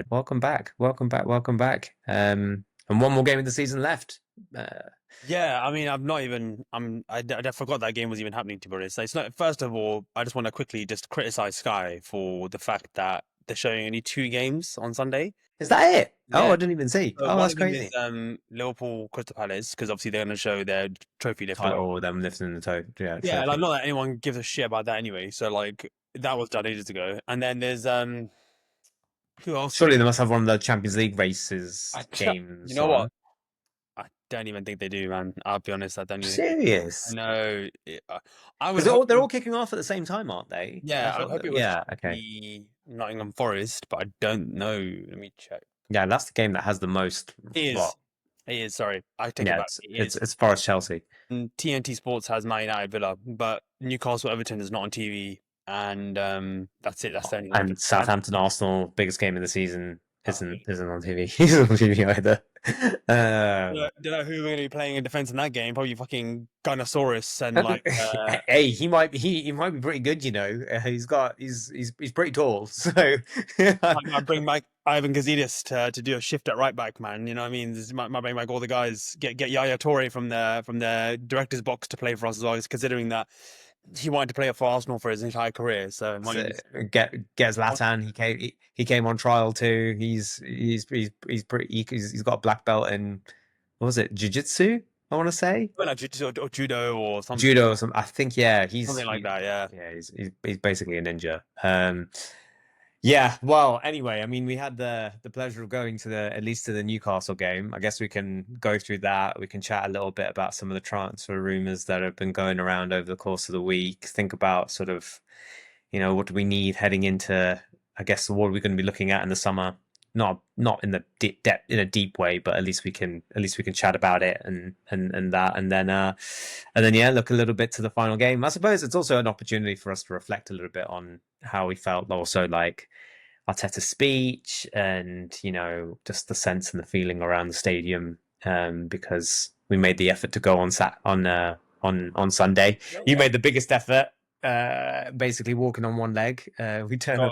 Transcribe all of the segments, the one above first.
Welcome back. Welcome back. Welcome back. And one more game of the season left. Uh, Yeah, I mean, I've not even. I forgot that game was even happening. To be honest, it's not. First of all, I just want to quickly just criticize Sky for the fact that they're showing only two games on Sunday. is that it? Oh, Yeah, I didn't even see. Oh, one that's of them is crazy. Liverpool Crystal Palace because obviously they're going to show their trophy lift or Title whatever. or them lifting the toe. Yeah, Yeah, like trophy. not that anyone gives a shit about that anyway. So like that was done ages ago. And then there's who else is? Surely they must have one of the Champions League races You games know what? on. I don't even think they do, man. I'll be honest. I don't even think. I Serious? know. I would Because hope. they're all kicking off at the same time, aren't they? I Yeah, I would felt hope that. it was Yeah. Okay. the Nottingham Forest, but I don't know. Let me check. Yeah, that's the game that has the most. It is. Well, It is. Sorry, I take it yeah, back. it's It it's is. it's Forest Chelsea. And TNT Sports has Man United Villa, but Newcastle Everton is not on TV, and that's it. That's the only one. And Southampton Arsenal, biggest game of the season, Uh, isn't on TV. Isn't on TV either. don't know who we're going to be playing in defense in that game. Probably fucking Gunnosaurus and like Hey, he might be pretty good, you know. He's pretty tall, so I bring back Ivan Gazidis to do a shift at right back, man. You know what I mean? This might bring back all the guys. Get Yaya Toure from the director's box to play for us as well. Considering that he wanted to play for Arsenal for his entire career, so might so need get Zlatan. He came on trial too. He's pretty. He's got a black belt in what was it, jiu-jitsu? I want to say like judo or something, judo or something. I think yeah. something like that. Yeah, He's basically a ninja. Yeah, well, anyway, I mean, we had the pleasure of going to the at least to the Newcastle game. I guess we can go through that. We can chat a little bit about some of the transfer rumors that have been going around over the course of the week. Think about sort of, what do we need heading into, I guess, what are we going to be looking at in the summer? Not in the deep depth in a deep way, but at least we can chat about it and that and then yeah, look a little bit to the final game. I suppose it's also an opportunity for us to reflect a little bit on how we felt, also like Arteta's speech and just the sense and the feeling around the stadium, because we made the effort to go on Sunday. You made the biggest effort, basically walking on one leg. We God,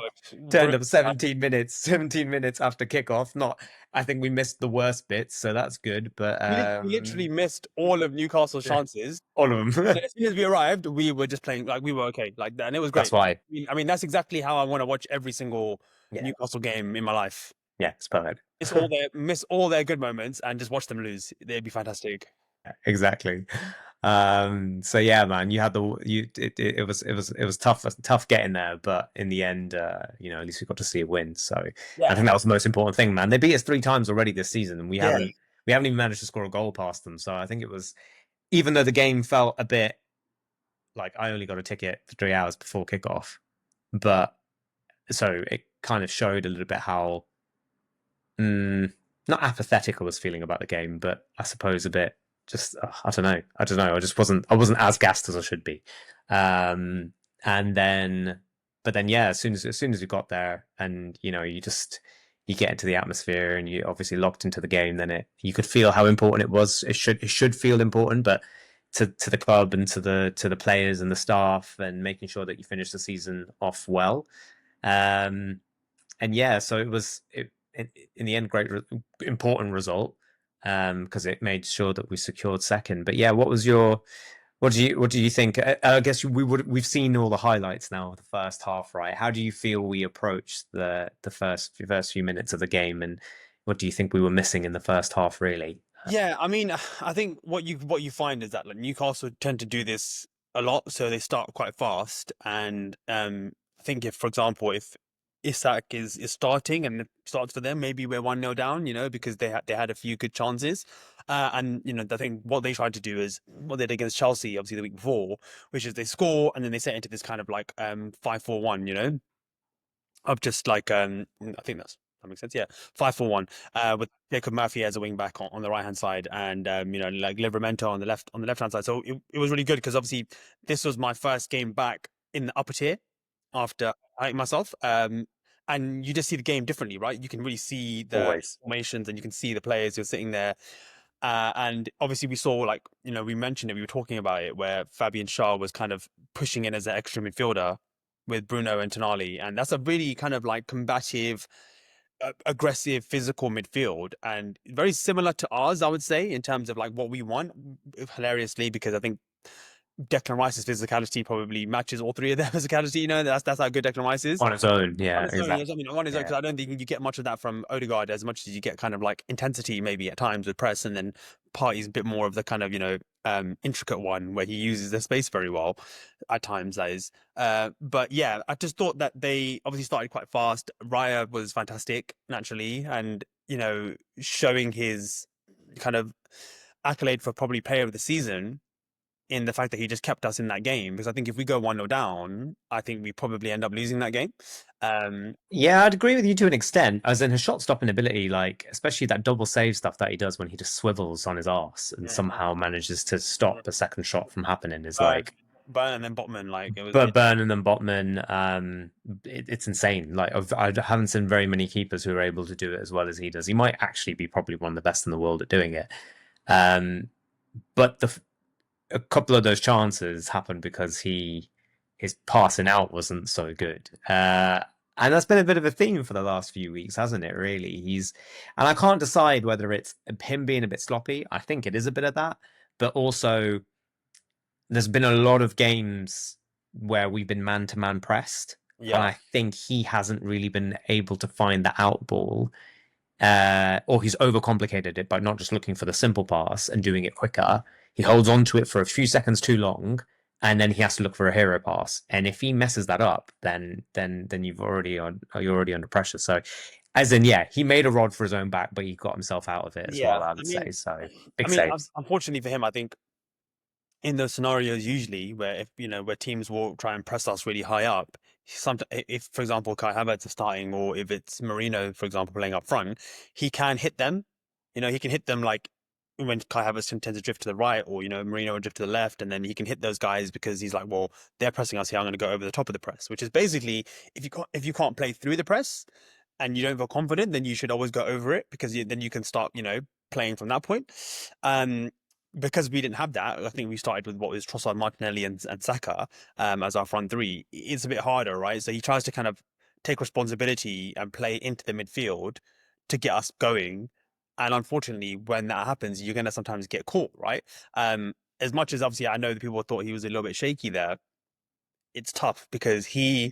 turned up 17 minutes after kickoff. Not, I think we missed the worst bits, so that's good. But we literally missed all of Newcastle's yeah, chances. all of them. And as soon as we arrived, we were just playing like we were okay, like that, and it was That's great. why. I mean, that's exactly how I want to watch every single Yeah, Newcastle game in my life. yeah, it's perfect. Miss all their good moments and just watch them lose. They'd be fantastic. Exactly. So yeah, man, you had the you it was tough getting there, but in the end, at least we got to see a win. So I Yeah, think that was the most important thing, man. They beat us three times already this season, and we yeah, haven't even managed to score a goal past them. So I think it was, even though the game felt a bit like I only got a ticket for 3 hours before kickoff, but so it kind of showed a little bit how mm, not apathetic I was feeling about the game, but I suppose a bit just I don't know. I wasn't as gassed as I should be. And then but then yeah, as soon as we got there and you get into the atmosphere and you obviously locked into the game, then you could feel how important it was. It should feel important, but to the club and to the players and the staff, and making sure that you finish the season off well. Um, and yeah, so in the end, important result, because it made sure that we secured second. But yeah, what do you think? I guess we've seen all the highlights now of the first half, right? How do you feel we approached the first few minutes of the game, and what do you think we were missing in the first half, really? yeah. I mean, I think what you find is that like Newcastle tend to do this a lot, so they start quite fast. And I think if, for example, if Isak is starting and it starts for them, maybe we're 1-0 down, because they had a few good chances. And I think what they tried to do is what they did against Chelsea, obviously the week before, which is they score and then they set into this kind of like 5-4-1, of just like I think that makes sense. Yeah, 5-4-1. With Jacob Murphy as a wing back on the right hand side, and like Livramento on the left hand side. So it was really good because obviously this was my first game back in the upper tier after I myself. And you just see the game differently, right? You can really see the Always. formations and you can see the players who are sitting there. And obviously we saw, like, we mentioned it, we were talking about it, where Fabian Schär was kind of pushing in as an extra midfielder with Bruno and Tonali. And that's a really kind of like combative, aggressive, physical midfield, and very similar to ours, I would say, in terms of like what we want. Hilariously, because I think Declan Rice's physicality probably matches all three of their physicality. You know, that's how good Declan Rice is On its own. on Yeah, his own. exactly. Yes, I mean on his own, Yeah. because I don't think you get much of that from Odegaard as much as you get kind of like intensity maybe at times with press, and then Partey's a bit more of the kind of intricate one where he uses the space very well at times. That is, but yeah, I just thought that they obviously started quite fast. Raya was fantastic naturally, and showing his kind of accolade for probably player of the season in the fact that he just kept us in that game. Because I think if we go 1-0 down, I think we probably end up losing that game. Um, Yeah, I'd agree with you to an extent, as in his shot stopping ability, like especially that double save stuff that he does when he just swivels on his arse and yeah, somehow manages to stop a second shot from happening is Burn, like, Burn, and then Botman, like it was. but Burnham and Botman, it's insane. Like I haven't seen very many keepers who are able to do it as well as he does. He might actually be probably one of the best in the world at doing it. Um, but a couple of those chances happened because his passing out wasn't so good. And that's been a bit of a theme for the last few weeks, hasn't it? Really, and I can't decide whether it's him being a bit sloppy. I think it is a bit of that, but also there's been a lot of games where we've been man to man pressed, and Yeah, I think he hasn't really been able to find the out ball, or he's overcomplicated it by not just looking for the simple pass and doing it quicker. He holds on to it for a few seconds too long, and then he has to look for a hero pass. And if he messes that up, then you're already under pressure. So, as in, yeah, he made a rod for his own back, but he got himself out of it as well. yeah. I I would say mean, so. I Big mean, saves. unfortunately for him, I think in those scenarios usually where if where teams will try and press us really high up, sometimes if for example Kai Havertz is starting or if it's Marino for example playing up front, he can hit them. He can hit them like when Kai Havertz tends to drift to the right or Marino will drift to the left, and then he can hit those guys because he's like, well, they're pressing us here, I'm going to go over the top of the press, which is basically if you can't play through the press and you don't feel confident, then you should always go over it because then you can start playing from that point. Um, because we didn't have that, I think we started with what was Trossard, Martinelli, and Saka as our front three. It's a bit harder, right? So he tries to kind of take responsibility and play into the midfield to get us going. And unfortunately, when that happens, you're going to sometimes get caught, right? As much as obviously I know that people thought he was a little bit shaky there, it's tough because he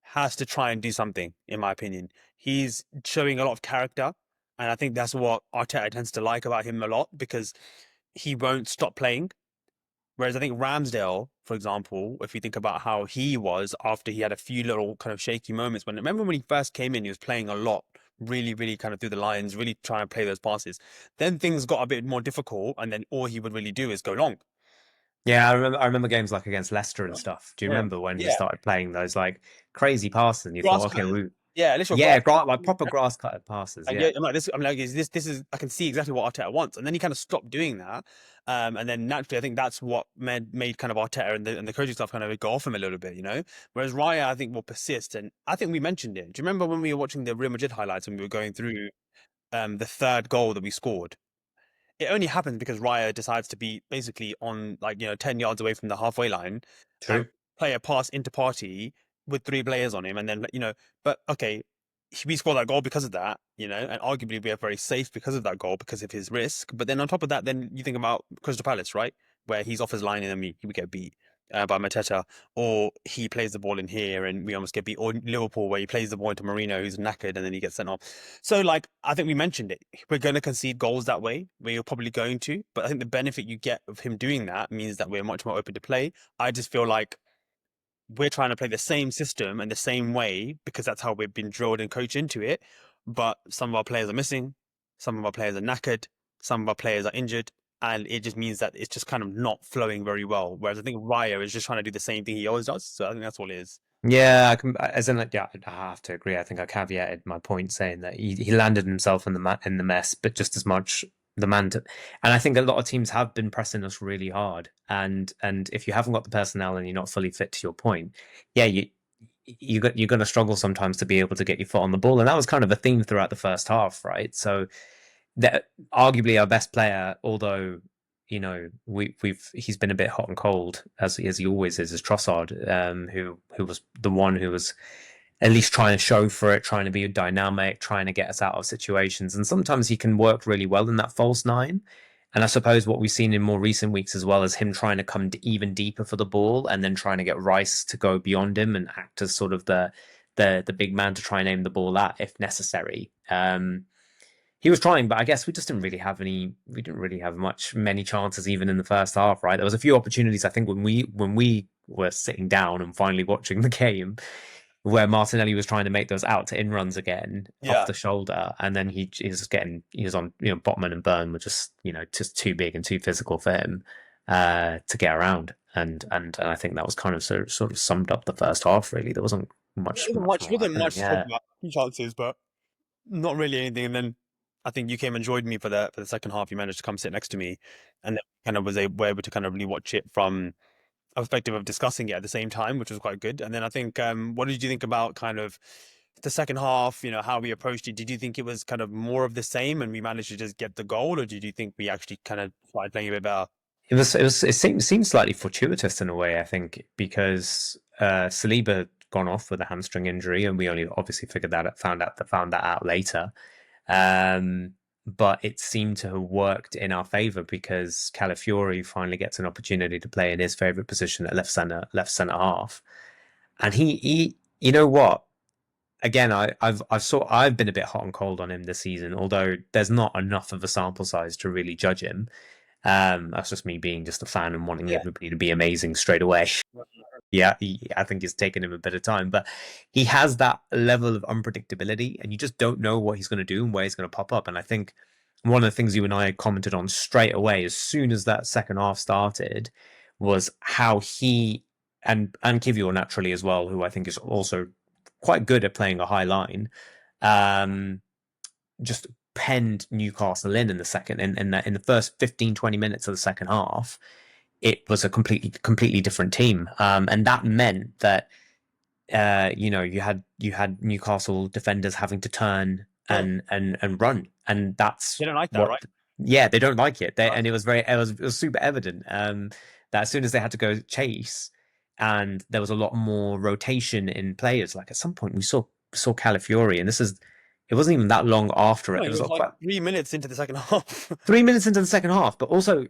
has to try and do something, in my opinion. He's showing a lot of character. And I think that's what Arteta tends to like about him a lot because he won't stop playing. Whereas I think Ramsdale, for example, if you think about how he was after he had a few little kind of shaky moments, remember when he first came in, he was playing a lot, really, really kind of through the lines, really trying to play those passes. Then things got a bit more difficult, and then all he would really do is go long. Yeah, I remember games like against Leicester and stuff. Do you Yeah. remember when he Yeah. started playing those like crazy passes and you thought, Grass okay, cutters. Yeah, literal grass. yeah, like proper grass cutted passes, And yeah. yeah, I'm like this. I'm like, this is. I can see exactly what Arteta wants, and then he kind of stopped doing that. And then naturally, I think that's what made kind of Arteta and the coaching staff kind of go off him a little bit, Whereas Raya, I think, will persist, and I think we mentioned it. Do you remember when we were watching the Real Madrid highlights and we were going through the third goal that we scored? It only happens because Raya decides to be basically on like 10 yards away from the halfway line and True. play a pass into party with three players on him, and then but okay, we scored that goal because of that, and arguably we are very safe because of that goal because of his risk. But then on top of that, then you think about Crystal Palace, right, where he's off his line and then we would get beat by Mateta, or he plays the ball in here and we almost get beat, or Liverpool where he plays the ball into Marino who's knackered and then he gets sent off. So like I think we mentioned it, we're going to concede goals that way. We're probably going to, but I think the benefit you get of him doing that means that we're much more open to play. I just feel like we're trying to play the same system and the same way because that's how we've been drilled and coached into it. But some of our players are missing, some of our players are knackered, some of our players are injured, and it just means that it's just kind of not flowing very well. Whereas I think Raya is just trying to do the same thing he always does. So I think that's all it is. Yeah, as in like, yeah, I have to agree. I think I caveated my point saying that he landed himself in in the mess, but just as much the man to, and I think a lot of teams have been pressing us really hard. And if you haven't got the personnel and you're not fully fit to your point, yeah, you're going to struggle sometimes to be able to get your foot on the ball. And that was kind of a theme throughout the first half, right? So that arguably our best player, although he's been a bit hot and cold as he always is Trossard, who was the one who was at least trying to show for it, trying to be dynamic, trying to get us out of situations. And sometimes he can work really well in that false nine. And I suppose what we've seen in more recent weeks as well is him trying to come even deeper for the ball and then trying to get Rice to go beyond him and act as sort of the big man to try and aim the ball at if necessary. He was trying, but I guess we just didn't really have any. We didn't really have many chances even in the first half. Right, there was a few opportunities I think when we were sitting down and finally watching the game where Martinelli was trying to make those out to in runs again off Yeah. the shoulder, and then he was on Botman and Byrne were just too big and too physical for him to get around, and I think that was kind of sort of summed up the first half. Really, there wasn't There much wasn't much much, more wasn't happening. much to talk Yeah, about. Few chances, but not really anything. And then I think you came and joined me for the second half. You managed to come sit next to me, and then kind of were able to kind of really watch it from a perspective of discussing it at the same time, which was quite good. And then I think, what did you think about kind of the second half? You know, how we approached it. Did you think it was kind of more of the same, and we managed to just get the goal, or did you think we actually kind of started playing a bit better? it seemed slightly fortuitous in a way, I think, because Saliba had gone off with a hamstring injury, and we only obviously found that out later. Um, but it seemed to have worked in our favour because Calafiore finally gets an opportunity to play in his favourite position at left centre half, and he, you know what? Again, I've been a bit hot and cold on him this season, although there's not enough of a sample size to really judge him. That's just me being just a fan and wanting Yeah. everybody to be amazing straight away. Yeah, I think it's taken him a bit of time, but he has that level of unpredictability, and you just don't know what he's going to do and where he's going to pop up. And I think one of the things you and I commented on straight away, as soon as that second half started, was how he and Kivior naturally as well, who I think is also quite good at playing a high line, um, just penned Newcastle in the second in the first 15, 20 minutes of the second half. It was a completely different team, and that meant that you had Newcastle defenders having to turn Yeah. and run, and that's They don't like that, what. right? Yeah, they don't like it. Uh, And it was super evident that as soon as they had to go chase, and there was a lot more rotation in players. Like at some point, we saw Calafiore, and it wasn't even that long after it. no, It it was was like quite 3 minutes into the second half. 3 minutes into the second half, but also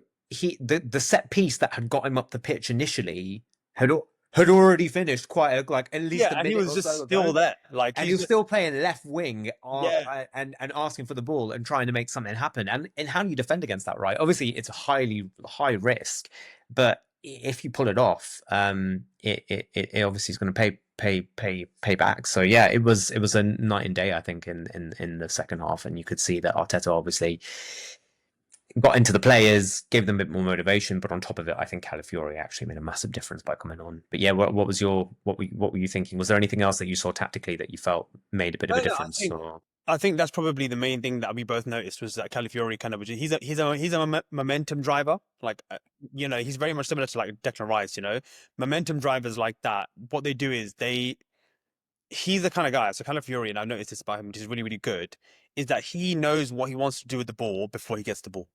the set piece that had got him up the pitch initially had had already finished like at least Yeah, a and he minute was or just so still ago, there. Like and he he's was just still playing left wing yeah. and asking for the ball and trying to make something happen. And how do you defend against that, right? Obviously, it's a high risk, but if you pull it off, it obviously is going to pay back. So yeah, it was a night and day, I think, in the second half, and you could see that Arteta obviously got into the players, gave them a bit more motivation, but on top of it, I think Calafiore actually made a massive difference by coming on. But yeah, what were you thinking? Was there anything else that you saw tactically that you felt made a bit of a No, no, difference? Or I think that's probably the main thing that we both noticed was that Calafiori kind of he's a momentum driver. Like he's very much similar to like Declan Rice. Momentum drivers like that. What they do is he's the kind of guy. So Calafiori, and I've noticed this about him, which is really really good, is that he knows what he wants to do with the ball before he gets the ball.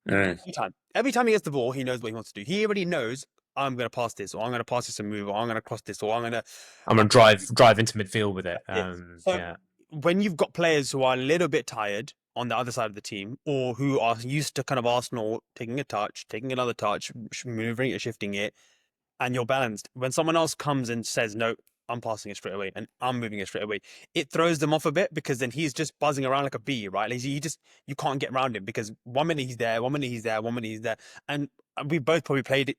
Mm. Every time he gets the ball, he knows what he wants to do. He already knows I'm going to pass this, or I'm going to pass this and move, or I'm going to cross this, or I'm going to. I'm gonna drive into midfield with it. Yes. So Yeah. when you've got players who are a little bit tired on the other side of the team, or who are used to kind of Arsenal taking a touch, taking another touch, moving it, shifting it, and you're balanced. When someone else comes and says, "No, I'm passing it straight away," and I'm moving it straight away, it throws them off a bit because then he's just buzzing around like a bee, right? Like you can't get around him because 1 minute he's there, 1 minute he's there, 1 minute he's there, and we both probably played it.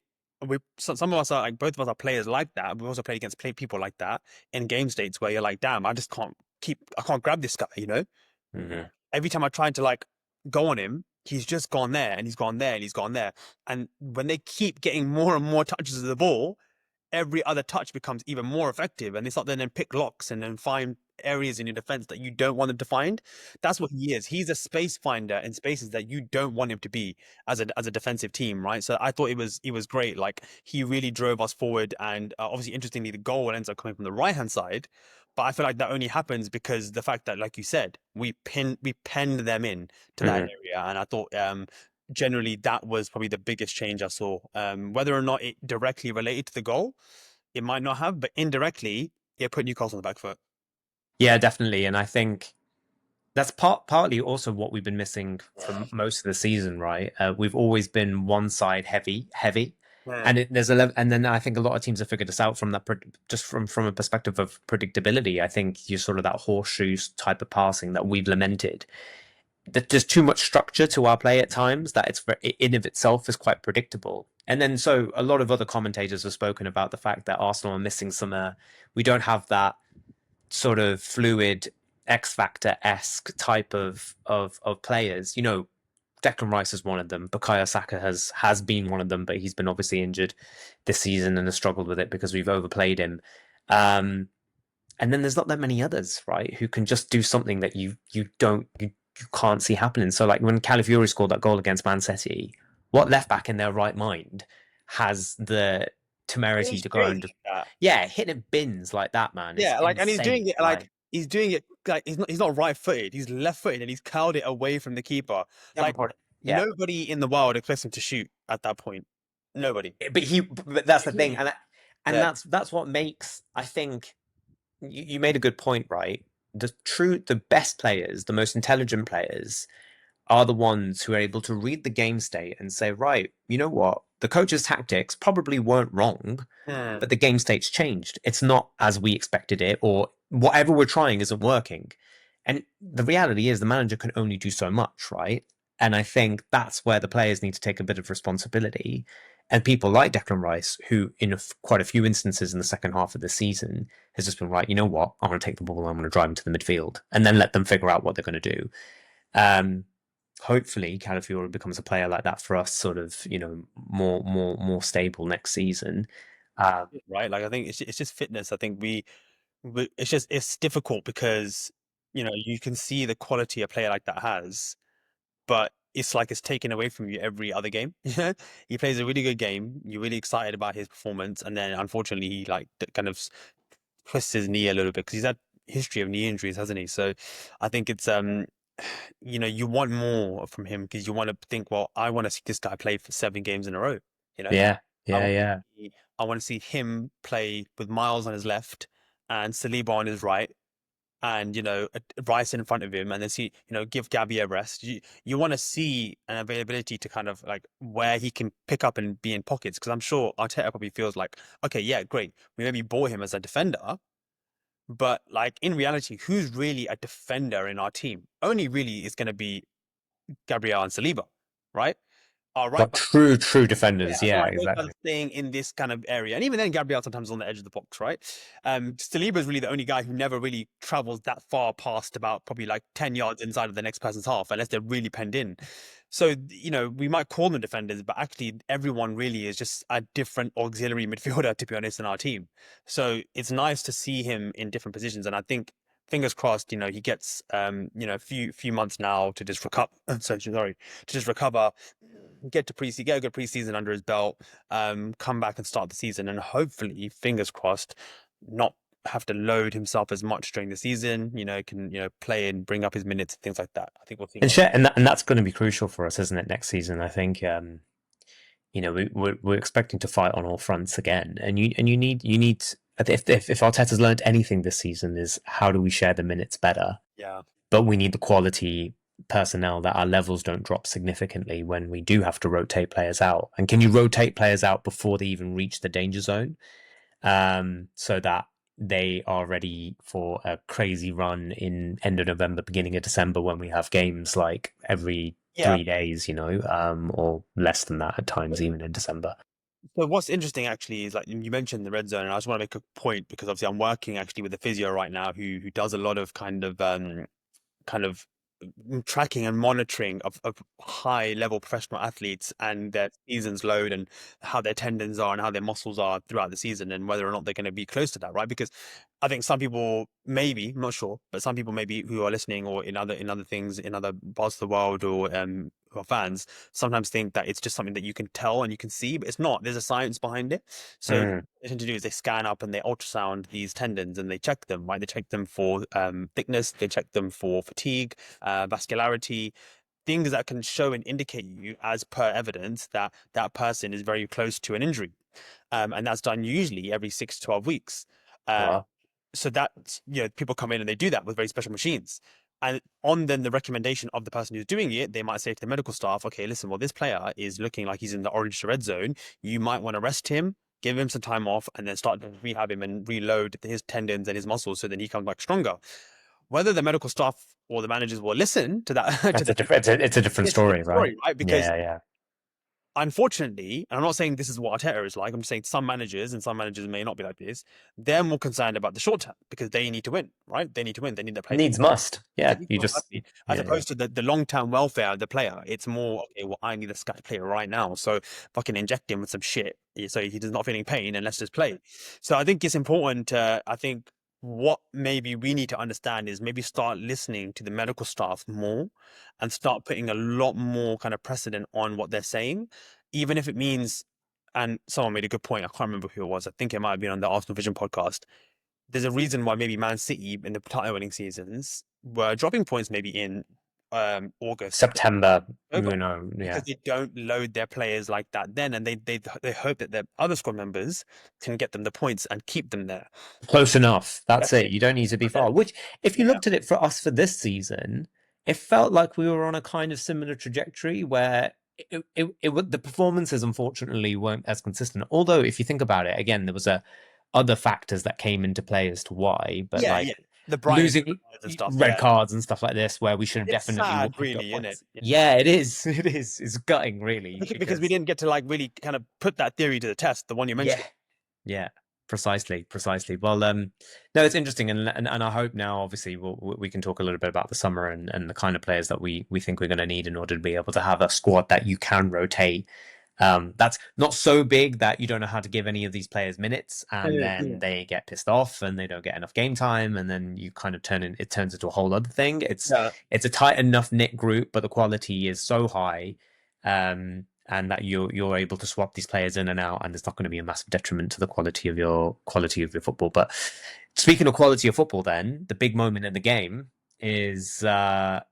Some of us are like both of us are players like that. We also played against people like that in game states where you're like, damn, I can't grab this guy. Hmm. Every time I tried to like go on him, he's just gone there and he's gone there and he's gone there. And when they keep getting more and more touches of the ball, every other touch becomes even more effective. And they start then pick locks and then find areas in your defense that you don't want them to find. That's what he is. He's a space finder in spaces that you don't want him to be as a defensive team, right? So I thought it was great. Like he really drove us forward, and obviously, interestingly, the goal ends up coming from the right hand side. But I feel like that only happens because the fact that, like you said, we penned them in to that Hmm. area, and I thought generally that was probably the biggest change I saw. Whether or not it directly related to the goal, it might not have, but indirectly, it put Newcastle on the back foot. Yeah, definitely. And I think that's partly also what we've been missing for most of the season, right? We've always been one side heavy, Hmm. and and then I think a lot of teams have figured this out from just from a perspective of predictability. I think you're sort of that horseshoe type of passing that we've lamented. That there's too much structure to our play at times that in of itself is quite predictable. And then so a lot of other commentators have spoken about the fact that Arsenal are missing some. We don't have that sort of fluid X Factor esque type of players. You know, Declan Rice is one of them. Bukayo Saka has been one of them, but he's been obviously injured this season and has struggled with it because we've overplayed him. Um, and then there's not that many others, right, who can just do something that you can't see happening. So like when Calafiore scored that goal against Man City, what left back in their right mind has the temerity He's to go doing and just, that. yeah, hit it bins like that, man. It's Yeah, like, and he's doing insane. it Like, he's doing it like he's not right-footed. He's left-footed, and he's curled it away from the keeper. Like yeah, nobody in the world expects him to shoot at that point. Nobody. but that's the thing, and Yeah. that's what makes, I think, you made a good point, right? The best players, the most intelligent players are the ones who are able to read the game state and say, right, you know what? The coach's tactics probably weren't wrong, Hmm. but the game state's changed. It's not as we expected it, or whatever we're trying isn't working. And the reality is the manager can only do so much, right? And I think that's where the players need to take a bit of responsibility. And people like Declan Rice, who in quite a few instances in the second half of the season has just been right, you know what? I'm going to take the ball, I'm going to drive into the midfield, and then let them figure out what they're going to do. Um, Hopefully Calafiore becomes a player like that for us, sort of, more stable next season. Um, Right. Like I think it's just fitness. I think it's difficult because you can see the quality a player like that has, but it's like it's taken away from you every other game. He plays a really good game. You're really excited about his performance, and then unfortunately he like kind of twists his knee a little bit because he's had history of knee injuries, hasn't he? So I think it's you want more from him because you want to think, well, I want to see this guy play for 7 games in a row. You know, yeah, I yeah, want to yeah. see, I want to see him play with Miles on his left and Saliba on his right, and Rice in front of him, and then see give Gabby a rest. You want to see an availability to kind of like where he can pick up and be in pockets because I'm sure Arteta probably feels like, okay, yeah, great, we maybe bought him as a defender, but like in reality, who's really a defender in our team? Only really is going to be Gabriel and Saliba, right? Our right Like back. true Yeah, defenders. so Yeah, like those guys exactly. are staying in this kind of area, and even then, Gabriel sometimes on the edge of the box, right? Saliba is really the only guy who never really travels that far past about probably like 10 yards inside of the next person's half, unless they're really penned in. So we might call them defenders, but actually, everyone really is just a different auxiliary midfielder, to be honest, in our team. So it's nice to see him in different positions, and I think. Fingers crossed, he gets a few months now to just recover. Sorry, to just recover, get a good preseason under his belt, come back and start the season, and hopefully, fingers crossed, not have to load himself as much during the season. Can play and bring up his minutes and things like that. I think we'll see And more. shit, and that's going to be crucial for us, isn't it? Next season, I think. We're expecting to fight on all fronts again, and you need. If Arteta's learned anything this season is how do we share the minutes better, Yeah, but we need the quality personnel that our levels don't drop significantly when we do have to rotate players out. And can you rotate players out before they even reach the danger zone? So that they are ready for a crazy run in end of November, beginning of December when we have games like every yeah. 3 days, or less than that at times, even in December. So what's interesting actually is like you mentioned the red zone, and I just want to make a point because obviously I'm working actually with a physio right now who does a lot of kind of tracking and monitoring of high level professional athletes and their season's load and how their tendons are and how their muscles are throughout the season and whether or not they're going to be close to that, right? Because I think some people maybe, I'm not sure, but some people maybe who are listening or in other things in other parts of the world or who are fans sometimes think that it's just something that you can tell and you can see, but it's not. There's a science behind it. So Mm. they tend to do is they scan up and they ultrasound these tendons and they check them, right? They check them for thickness, they check them for fatigue, vascularity, things that can show and indicate you as per evidence that that person is very close to an injury. And that's done usually every 6 to 12 weeks. Uh, Wow. So that, people come in and they do that with very special machines. And on then the recommendation of the person who's doing it, they might say to the medical staff, okay, listen, well, this player is looking like he's in the orange to red zone. You might want to rest him, give him some time off, and then start to rehab him and reload his tendons and his muscles so then he comes back stronger. Whether the medical staff or the managers will listen to that, to That's a the, different. It's a different it's a story, different right? story, right? Because Yeah, yeah. unfortunately, and I'm not saying this is what Arteta is like, I'm just saying some managers, and some managers may not be like this, they're more concerned about the short term because they need to win, right? They need to win. They need their players. Needs must. Yeah, Yeah, you just. as Yeah, yeah. opposed to the long term welfare of the player. It's more, okay, well, I need this guy player right now. So fucking inject him with some shit so he's not feeling pain and let's just play. So I think it's important I think what maybe we need to understand is maybe start listening to the medical staff more and start putting a lot more kind of precedent on what they're saying, even if it means, and someone made a good point. I can't remember who it was. I think it might have been on the Arsenal Vision podcast. There's a reason why maybe Man City in the title winning seasons were dropping points maybe in August, September. October, Yeah. because they don't load their players like that then, and they hope that their other squad members can get them the points and keep them there. Close enough. That's That's it. it. You don't need to be But then, far. Which, if you yeah, looked at it for us for this season, it felt like we were on a kind of similar trajectory where the performances unfortunately weren't as consistent. Although, if you think about it, again, there was other factors that came into play as to why. But yeah, yeah. like The Brian losing and stuff. red Yeah, cards and stuff like this, where we should have it's definitely sad, picked up really, isn't it? points. Yeah, it is. It is. It's gutting, really, Because we because didn't get to like really kind of put that theory to the test, the one you yeah, mentioned. yeah, precisely, precisely. Well, no, it's interesting, and I hope now, obviously, we can talk a little bit about the summer and the kind of players that we think we're going to need in order to be able to have a squad that you can rotate. That's not so big that you don't know how to give any of these players minutes, and then Yeah. they get pissed off and they don't get enough game time, and then you kind of it turns into a whole other thing. Yeah. It's a tight enough knit group, but the quality is so high, and that you're able to swap these players in and out, and it's not going to be a massive detriment to the quality of your football. But speaking of quality of football, then the big moment in the game is Odegaard's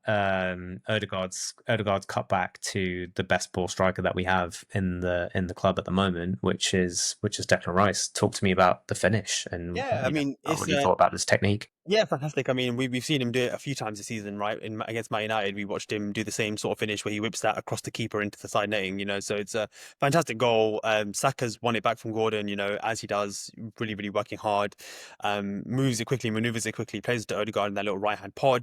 cutback to the best ball striker that we have in the club at the moment, which is Declan Rice. Talk to me about the finish and Yeah, I mean, what you thought about this technique. yeah, fantastic. I mean, we've seen him do it a few times this season, right? Against Man United, we watched him do the same sort of finish where he whips that across the keeper into the side netting. So it's a fantastic goal. Saka's won it back from Gordon, as he does, really, really working hard. Moves it quickly, maneuvers it quickly, plays it to Odegaard in that little right hand pod.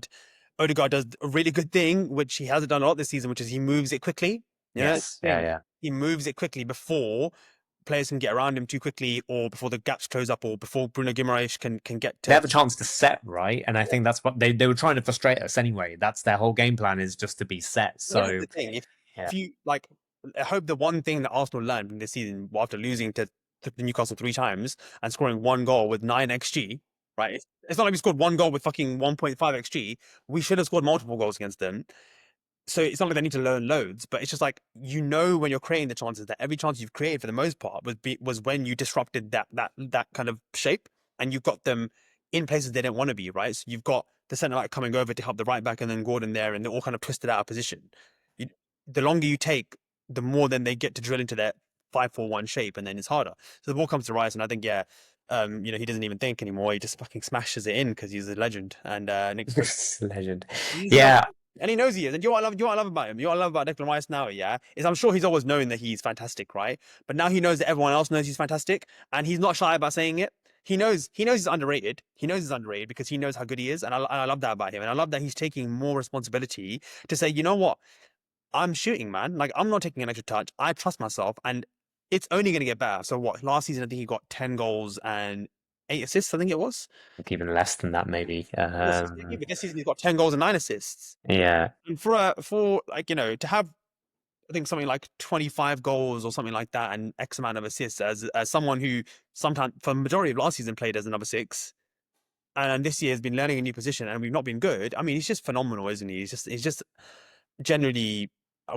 Odegaard does a really good thing, which he hasn't done a lot this season, which is he moves it quickly. Yes, yeah, Thing. yeah. He moves it quickly before players can get around him too quickly, or before the gaps close up, or before Bruno Guimaraes can get They to. have a chance to set, right? And I think that's what they were trying to frustrate us anyway. That's their whole game plan, is just to be set. Well, this is So the thing. yeah, If you like, I hope the one thing that Arsenal learned in this season, after losing to the Newcastle 3 times and scoring one goal with 9 xG, right? It's not like we scored one goal with fucking 1.5 xG. We should have scored multiple goals against them. So it's not like they need to learn loads, but it's just like, when you're creating the chances, that every chance you've created for the most part was when you disrupted that kind of shape, and you've got them in places they don't want to be, right? So you've got the centre back coming over to help the right back, and then Gordon there, and they're all kind of twisted out of position. You, the longer you take, the more then they get to drill into their 5-4-1 shape, and then it's harder. So the ball comes to Rice, and I think he doesn't even think anymore. He just fucking smashes it in because he's a legend, and Nick's legend. he's a Yeah, and he knows he is. And you know what I love about him? You know what I love about Declan Rice now, yeah? Is I'm sure he's always known that he's fantastic, right? But now he knows that everyone else knows he's fantastic, and he's not shy about saying it. He knows he's underrated. He knows he's underrated because he knows how good he is. And I love that about him. And I love that he's taking more responsibility to say, you know what? I'm shooting, man. Like, I'm not taking an extra touch. I trust myself, and it's only going to get better. So what? Last season, I think he got 10 goals and 8 assists, I think it was. even less than that, maybe. But this season he's got 10 goals and 9 assists. Yeah, And for like, to have, I think, something like 25 goals or something like that and X amount of assists, as someone who sometimes for the majority of last season played as a number 6, and this year has been learning a new position, and we've not been good. I mean, he's just phenomenal, isn't he? He's just generally,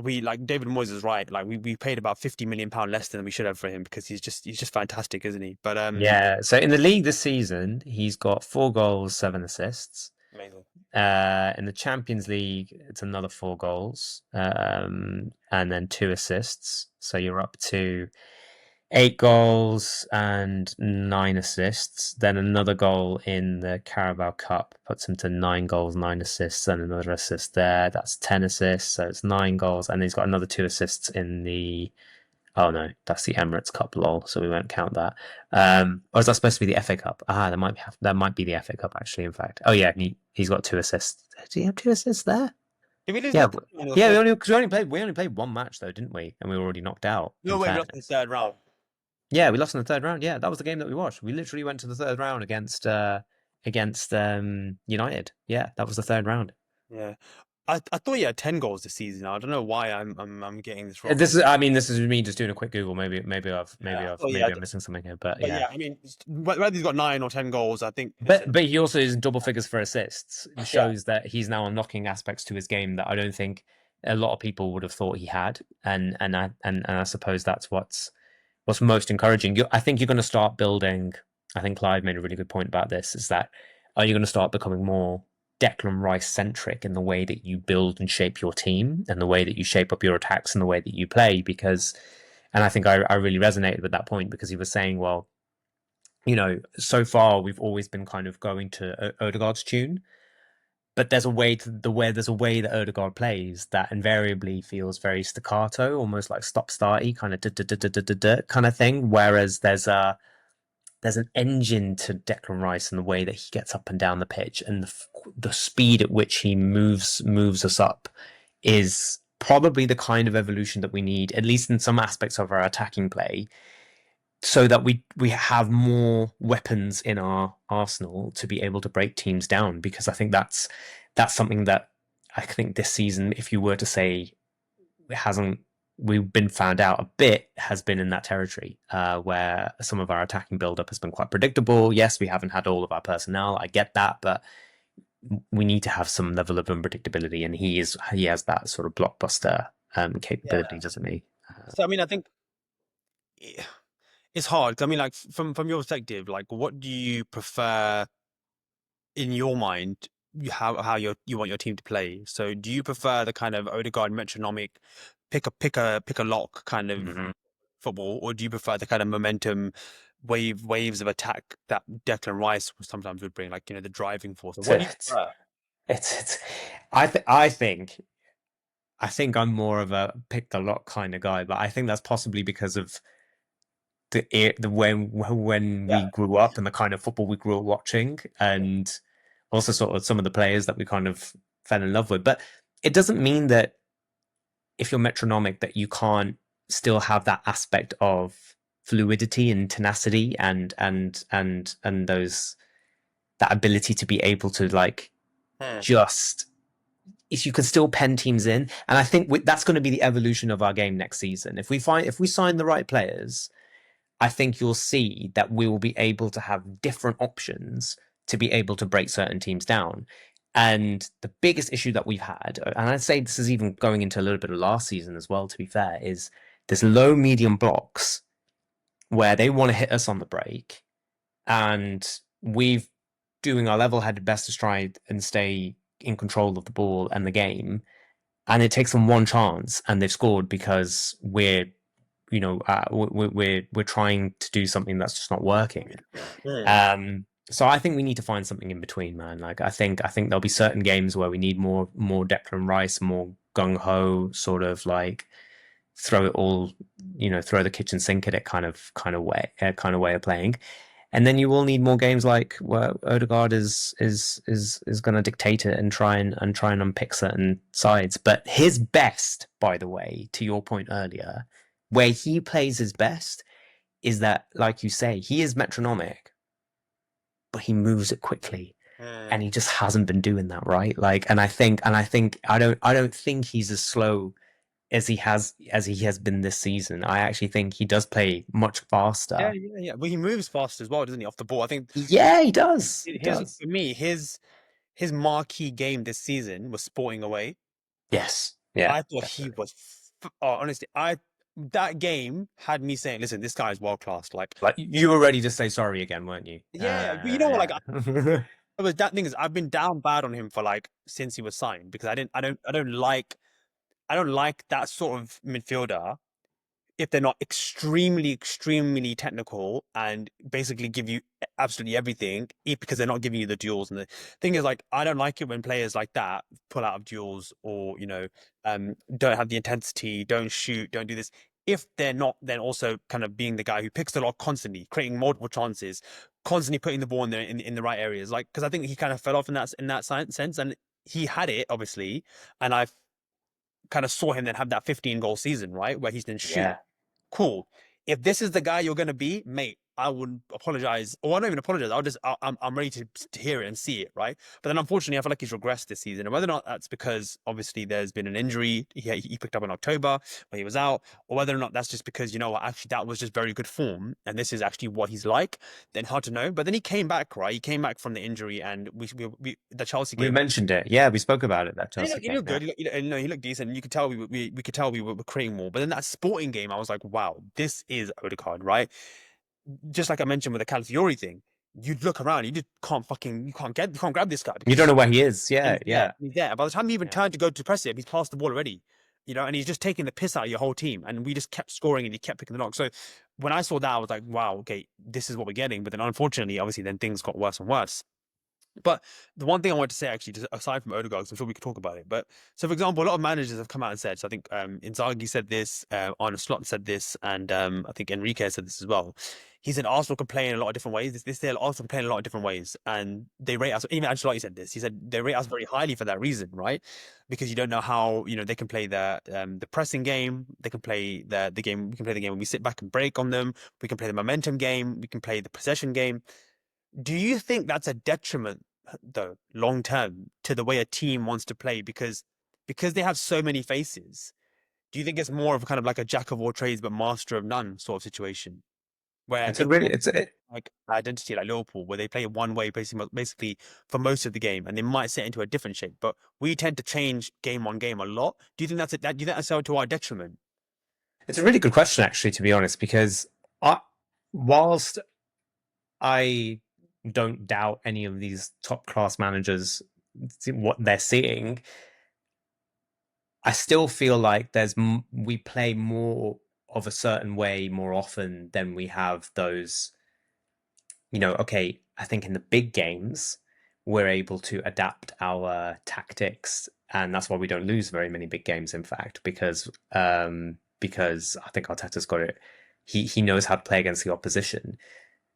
we, like, David Moyes is right. Like, we paid about £50 million less than we should have for him, because he's just fantastic, isn't he? But yeah. So in the league this season, he's got 4 goals, 7 assists. amazing. In the Champions League, it's another 4 goals, and then 2 assists. So you're up to 8 goals and 9 assists. Then another goal in the Carabao Cup puts him to 9 goals, 9 assists, and another assist there. That's 10 assists. So it's 9 goals, and he's got another 2 assists in the. Oh no, that's the Emirates Cup, lol. So we won't count that. Or is that supposed to be the FA Cup? That might be the FA Cup actually. In fact, oh yeah, he's got 2 assists. Does he have 2 assists there? Did we lose in Yeah, the third round or the yeah. fourth? We only played one match though, didn't we? And we were already knocked out. No, In wait, we lost in the fairness, third round. yeah, we lost in the third round. Yeah, that was the game that we watched. We literally went to the third round against United. Yeah, that was the third round. Yeah. I thought he had 10 goals this season. I don't know why I'm getting this wrong. This is me just doing a quick Google. Maybe I've Yeah, maybe I I've thought he maybe had, I'm missing something here, but but yeah. yeah, I mean, whether he's got 9 or 10 goals, I think it's But he also is in double figures for assists. It yeah, shows that he's now unlocking aspects to his game that I don't think a lot of people would have thought he had, and I suppose that's what's most encouraging. I think you're going to start building. I think Clive made a really good point about this. Is that are you going to start becoming more Declan Rice centric in the way that you build and shape your team, and the way that you shape up your attacks, and the way that you play? Because, and I think I really resonated with that point because he was saying, well, so far we've always been kind of going to Odegaard's tune, but there's a way that Odegaard plays that invariably feels very staccato, almost like stop-starty, kind of kind of thing. Whereas there's an engine to Declan Rice in the way that he gets up and down the pitch, and the speed at which he moves us up is probably the kind of evolution that we need, at least in some aspects of our attacking play, so that we have more weapons in our arsenal to be able to break teams down. Because I think that's something that I think this season, if you were to say it hasn't, we've been found out a bit, has been in that territory where some of our attacking build-up has been quite predictable. Yes, we haven't had all of our personnel. I get that, but we need to have some level of unpredictability, and he has that sort of blockbuster capability, yeah. doesn't he? So I mean, I think it's hard. 'Cause I mean, like from your perspective, like what do you prefer in your mind? How you want your team to play? So do you prefer the kind of Odegaard metronomic, pick a lock kind of Mhm. football, or do you prefer the kind of momentum, waves of attack that Declan Rice sometimes would bring, like the driving force? What do you It's, prefer? it's I think I'm more of a pick the lock kind of guy, but I think that's possibly because of the when Yeah. we grew up and the kind of football we grew up watching, and also sort of some of the players that we kind of fell in love with. But it doesn't mean that if you're metronomic that you can't still have that aspect of fluidity and tenacity and those that ability to be able to like Hmm. just if you can still pen teams in. And I think that's going to be the evolution of our game next season. If we sign the right players, I think you'll see that we will be able to have different options to be able to break certain teams down. And the biggest issue that we've had, and I'd say this is even going into a little bit of last season as well, to be fair, is there's low medium blocks where they want to hit us on the break, and we've doing our level-headed best to try and stay in control of the ball and the game, and it takes them one chance and they've scored because we're trying to do something that's just not working. Hmm. So I think we need to find something in between, man. Like I think there'll be certain games where we need more Declan Rice, more gung ho, sort of like throw it all, throw the kitchen sink at it kind of way of playing. And then you will need more games like where Odegaard is going to dictate it and try and unpick certain sides. But his best, by the way, to your point earlier, where he plays his best is that, like you say, he is metronomic, but he moves it quickly, Hmm. and he just hasn't been doing that, right? Like, and I think I don't think he's as slow as he has been this season. I actually think he does play much Yeah, faster. yeah, yeah. But he moves fast as well, doesn't he, off the ball? I think Yeah, he does. He his does. for me his marquee game this season was Sporting away. Yes. Yeah, I thought he definitely. was honestly, I that game had me saying, "Listen, this guy is world class." Like, Like you were ready to say sorry again, weren't you? yeah, but you know what? Like, Yeah. but that thing is, I've been down bad on him for like since he was signed because I don't like that sort of midfielder if they're not extremely, extremely technical and basically give you absolutely everything, because they're not giving you the duels. And the thing is, like, I don't like it when players like that pull out of duels, or don't have the intensity, don't shoot, don't do this. If they're not, then also kind of being the guy who picks the lock constantly, creating multiple chances, constantly putting the ball in there in the right areas. Like, because I think he kind of fell off in that sense, and he had it obviously, and I kind of saw him then have that 15-goal season, right, where he's then shoot. Yeah. Cool. If this is the guy you're going to be, mate, I would apologize. Or I don't even apologize. I'm ready to hear it and see it, right? But then unfortunately, I feel like he's regressed this season. And whether or not that's because obviously there's been an injury he picked up in October when he was out, or whether or not that's just because, you know what, actually that was just very good form and this is actually what he's like, then hard to know. But then he came back, right? He came back from the injury, and the Chelsea We game. mentioned it. Yeah, we spoke about it, that And Chelsea he game. looked Yeah. good. He looked decent. You could tell we could tell we were creating more. But then that Sporting game, I was like, wow, this is Odegaard, right? Just like I mentioned with the Calafiore thing, you'd look around, you just you can't grab this guy You because don't know where he is. and Yeah, yeah. he's there. By the time you even Yeah. turn to go to press it, he's passed the ball already, and he's just taking the piss out of your whole team. And we just kept scoring, and he kept picking the knock. So when I saw that, I was like, wow, okay, this is what we're getting. But then unfortunately, obviously, then things got worse and worse. But the one thing I wanted to say, actually, just aside from Odegaard, 'cause I'm sure we could talk about it. But so, for example, a lot of managers have come out and said. So I think Inzaghi said this, Arne Slot said this, and I think Enrique said this as well. He said Arsenal can play in a lot of different ways. This year, Arsenal can play in a lot of different ways, and they rate us. Even Ancelotti said this. He said they rate us very highly for that reason, right? Because you don't know how they can play the pressing game. They can play the game. We can play the game when we sit back and break on them. We can play the momentum game. We can play the possession game. Do you think that's a detriment, though, long term, to the way a team wants to play? Because they have so many faces. Do you think it's more of kind of like a jack of all trades but master of none sort of situation, where It's a if really, it's a, like identity like Liverpool, where they play one way basically for most of the game, and they might set into a different shape, but we tend to change game on game a lot. Do you think do you think that's to our detriment? it's a really good question, actually, to be honest, because whilst I don't doubt any of these top class managers what they're seeing, I still feel like we play more of a certain way more often than we have those. Okay, I think in the big games we're able to adapt our tactics, and that's why we don't lose very many big games. In fact, because I think Arteta's got it. He knows how to play against the opposition.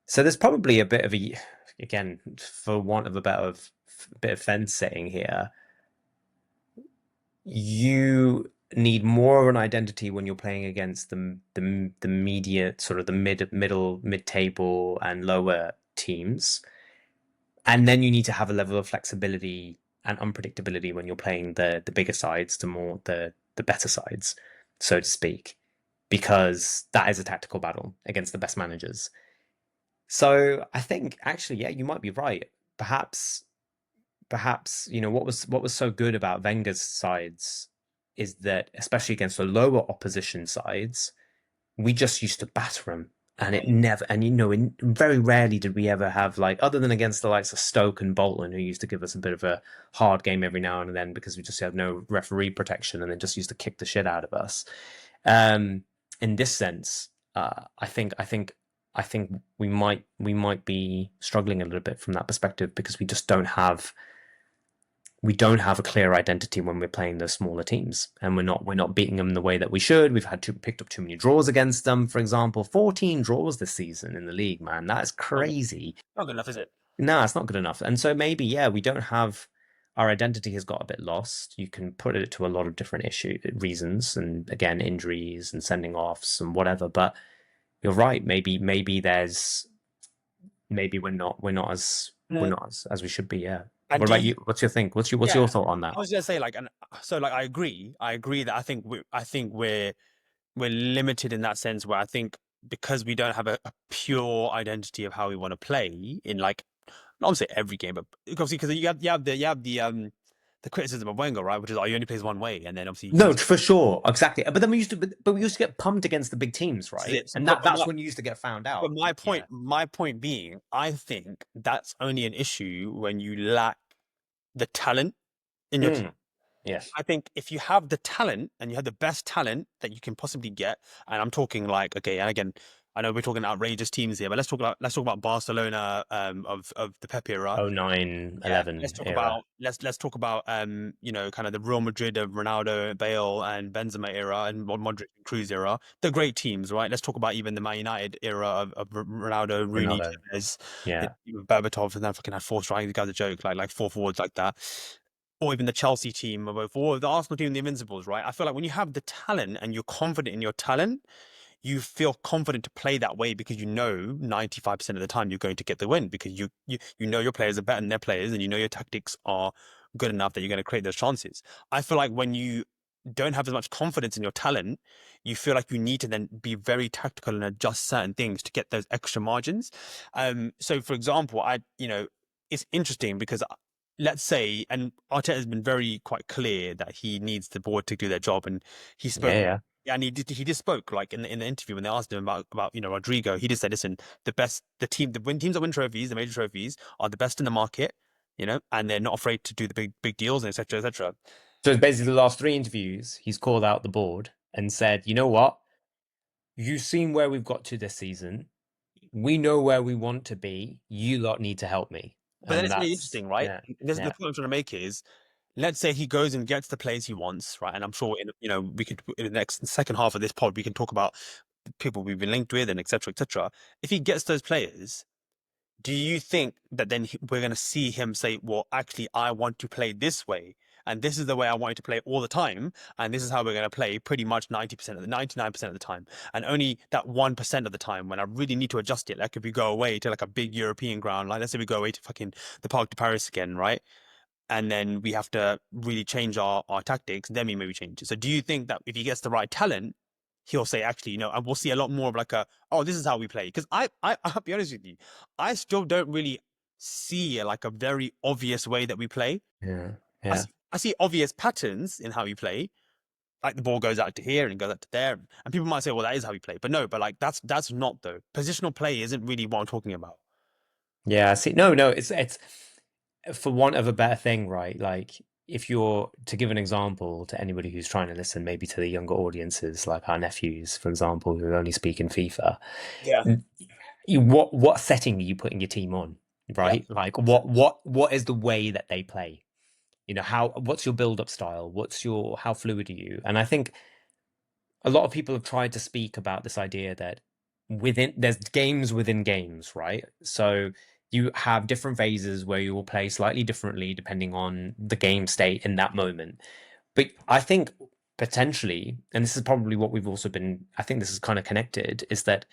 So there's probably a bit of again, for want of a bit of fence setting here, you need more of an identity when you're playing against the media, sort of the mid table and lower teams, and then you need to have a level of flexibility and unpredictability when you're playing the bigger sides, the better sides, so to speak, because that is a tactical battle against the best managers. So I think actually, yeah, you might be right. Perhaps what was so good about Wenger's sides is that, especially against the lower opposition sides, we just used to batter them, and it never, and very rarely did we ever have, like, other than against the likes of Stoke and Bolton, who used to give us a bit of a hard game every now and then because we just had no referee protection and then just used to kick the shit out of us. In this sense, I think we might be struggling a little bit from that perspective because we don't have a clear identity when we're playing those smaller teams, and we're not beating them the way that we should. We've picked up too many draws against them. For example, 14 draws this season in the league, man. That is crazy. Not good enough, is it? No, it's not good enough. And so maybe, yeah, we don't have our identity has got a bit lost. You can put it to a lot of different reasons, and again, injuries and sending offs and whatever. But you're right. Maybe we're not as we should be. Yeah. And What do about you? you? What's your think? What's your Yeah, thought on that? I was gonna say like, and so like I agree. I agree that I think we're limited in that sense where I think because we don't have a pure identity of how we want to play in, like, not to say every game, but obviously because you have the criticism of Wenger, right, which is, oh, he only plays one way, and then obviously No, he's for sure, exactly. But then we used to get pumped against the big teams, this is right? it. And that's when you used to get found But out. Yeah. my point being, I think that's only an issue when you lack the talent in your Mm. team. Yes. I think if you have the talent and you have the best talent that you can possibly get, and I'm talking like, okay, and again, I know we're talking outrageous teams here, but let's talk about Barcelona of the Pep era. Oh nine Yeah, 11 era. let's talk about kind of the Real Madrid of Ronaldo, Bale, and Benzema era, and Modric and Cruz era. They're great teams, right? Let's talk about even the Man United era of Ronaldo, Rooney, Ronaldo. Tevez, Yeah. Berbatov, and then fucking had four strikers. The guy's a joke, like four forwards like that. Or even the Chelsea team, or the Arsenal team, the Invincibles, right? I feel like when you have the talent and you're confident in your talent, you feel confident to play that way because you know 95% of the time you're going to get the win because you know your players are better than their players and you know your tactics are good enough that you're going to create those chances. I feel like when you don't have as much confidence in your talent, you feel like you need to then be very tactical and adjust certain things to get those extra margins. So for example, it's interesting because let's say, and Arteta has been very quite clear that he needs the board to do their job, and he Yeah. spoke Yeah. yeah, and he just spoke like in the interview when they asked him about Rodrigo. He just said, "Listen, the teams that win trophies, the major trophies, are the best in the market, and they're not afraid to do the big deals and etc. etc." So it's basically the last three interviews, he's called out the board and said, you know what? You've seen where we've got to this season. We know where we want to be. You lot need to help me. But then And it's really that's interesting, right? yeah, This is the yeah, point I'm trying to make is, let's say he goes and gets the players he wants, right? And I'm sure we could in the next second half of this pod we can talk about people we've been linked with and etc. etc. If he gets those players, do you think that then we're going to see him say, well, actually, I want to play this way, and this is the way I want you to play all the time, and this is how we're going to play pretty much 90% of the 99% of the time, and only that 1% of the time when I really need to adjust it, like if we go away to like a big European ground, like let's say we go away to fucking the Parc de Paris again, right? And then we have to really change our tactics, then we maybe change it. So do you think that if he gets the right talent, he'll say, actually, and we'll see a lot more of like oh, this is how we play? Because I'll be honest with you, I still don't really see like a very obvious way that we play. yeah, I yeah. see, I see obvious patterns in how we play. Like the ball goes out to here and goes out to there, and people might say, "Well, that is how we play," but no, but like that's not though. Positional play isn't really what I'm talking about. Yeah, see, no, no, it's for want of a better thing, right? Like, if you're to give an example to anybody who's trying to listen, maybe to the younger audiences, like our nephews, for example, who only speak in FIFA, Yeah, what setting are you putting your team on, yeah. right? Like, what is the way that they play? What's your build-up style? How fluid are you? And I think a lot of people have tried to speak about this idea that there's games within games, right? So you have different phases where you will play slightly differently depending on the game state in that moment. But I think potentially, and this is probably what we've also been, I think this is kind of connected, is that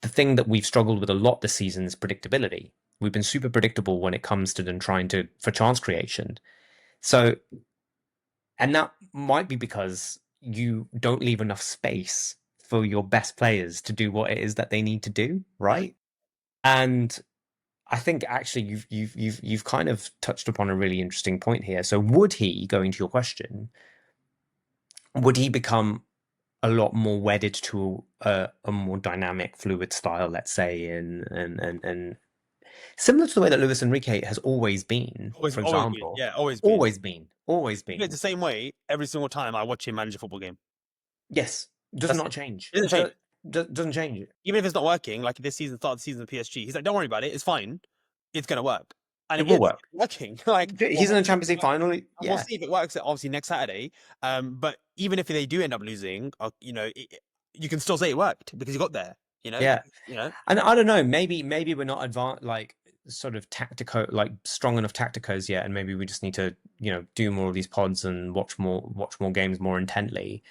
the thing that we've struggled with a lot this season is predictability. We've been super predictable when it comes to them trying to for chance creation. So, and that might be because you don't leave enough space for your best players to do what it is that they need to do, Mhm. right? And I think actually you've kind of touched upon a really interesting point here. So would he, going to your question, would he become a lot more wedded to a more dynamic, fluid style, let's say, and similar to the way that Luis Enrique has always been, Always, for always been. example, Yeah, always been. always been, always He plays been. the same way every single time I watch him manage a football game. Yes, does That's not it. change. It doesn't change. Doesn't change it. Even if it's not working, like this season, start of the season of PSG, he's like, don't worry about it. It's fine. It's going to work. And It it will is work. working. Like, He's in the Champions League final. we'll Yeah, see if it works obviously next Saturday. But even if they do end up losing, you can still say it worked because you got there, yeah. you know, And I don't know. Maybe we're not advanced, like sort of tactico, like strong enough tacticos yet, and maybe we just need to, do more of these pods and watch more games more intently.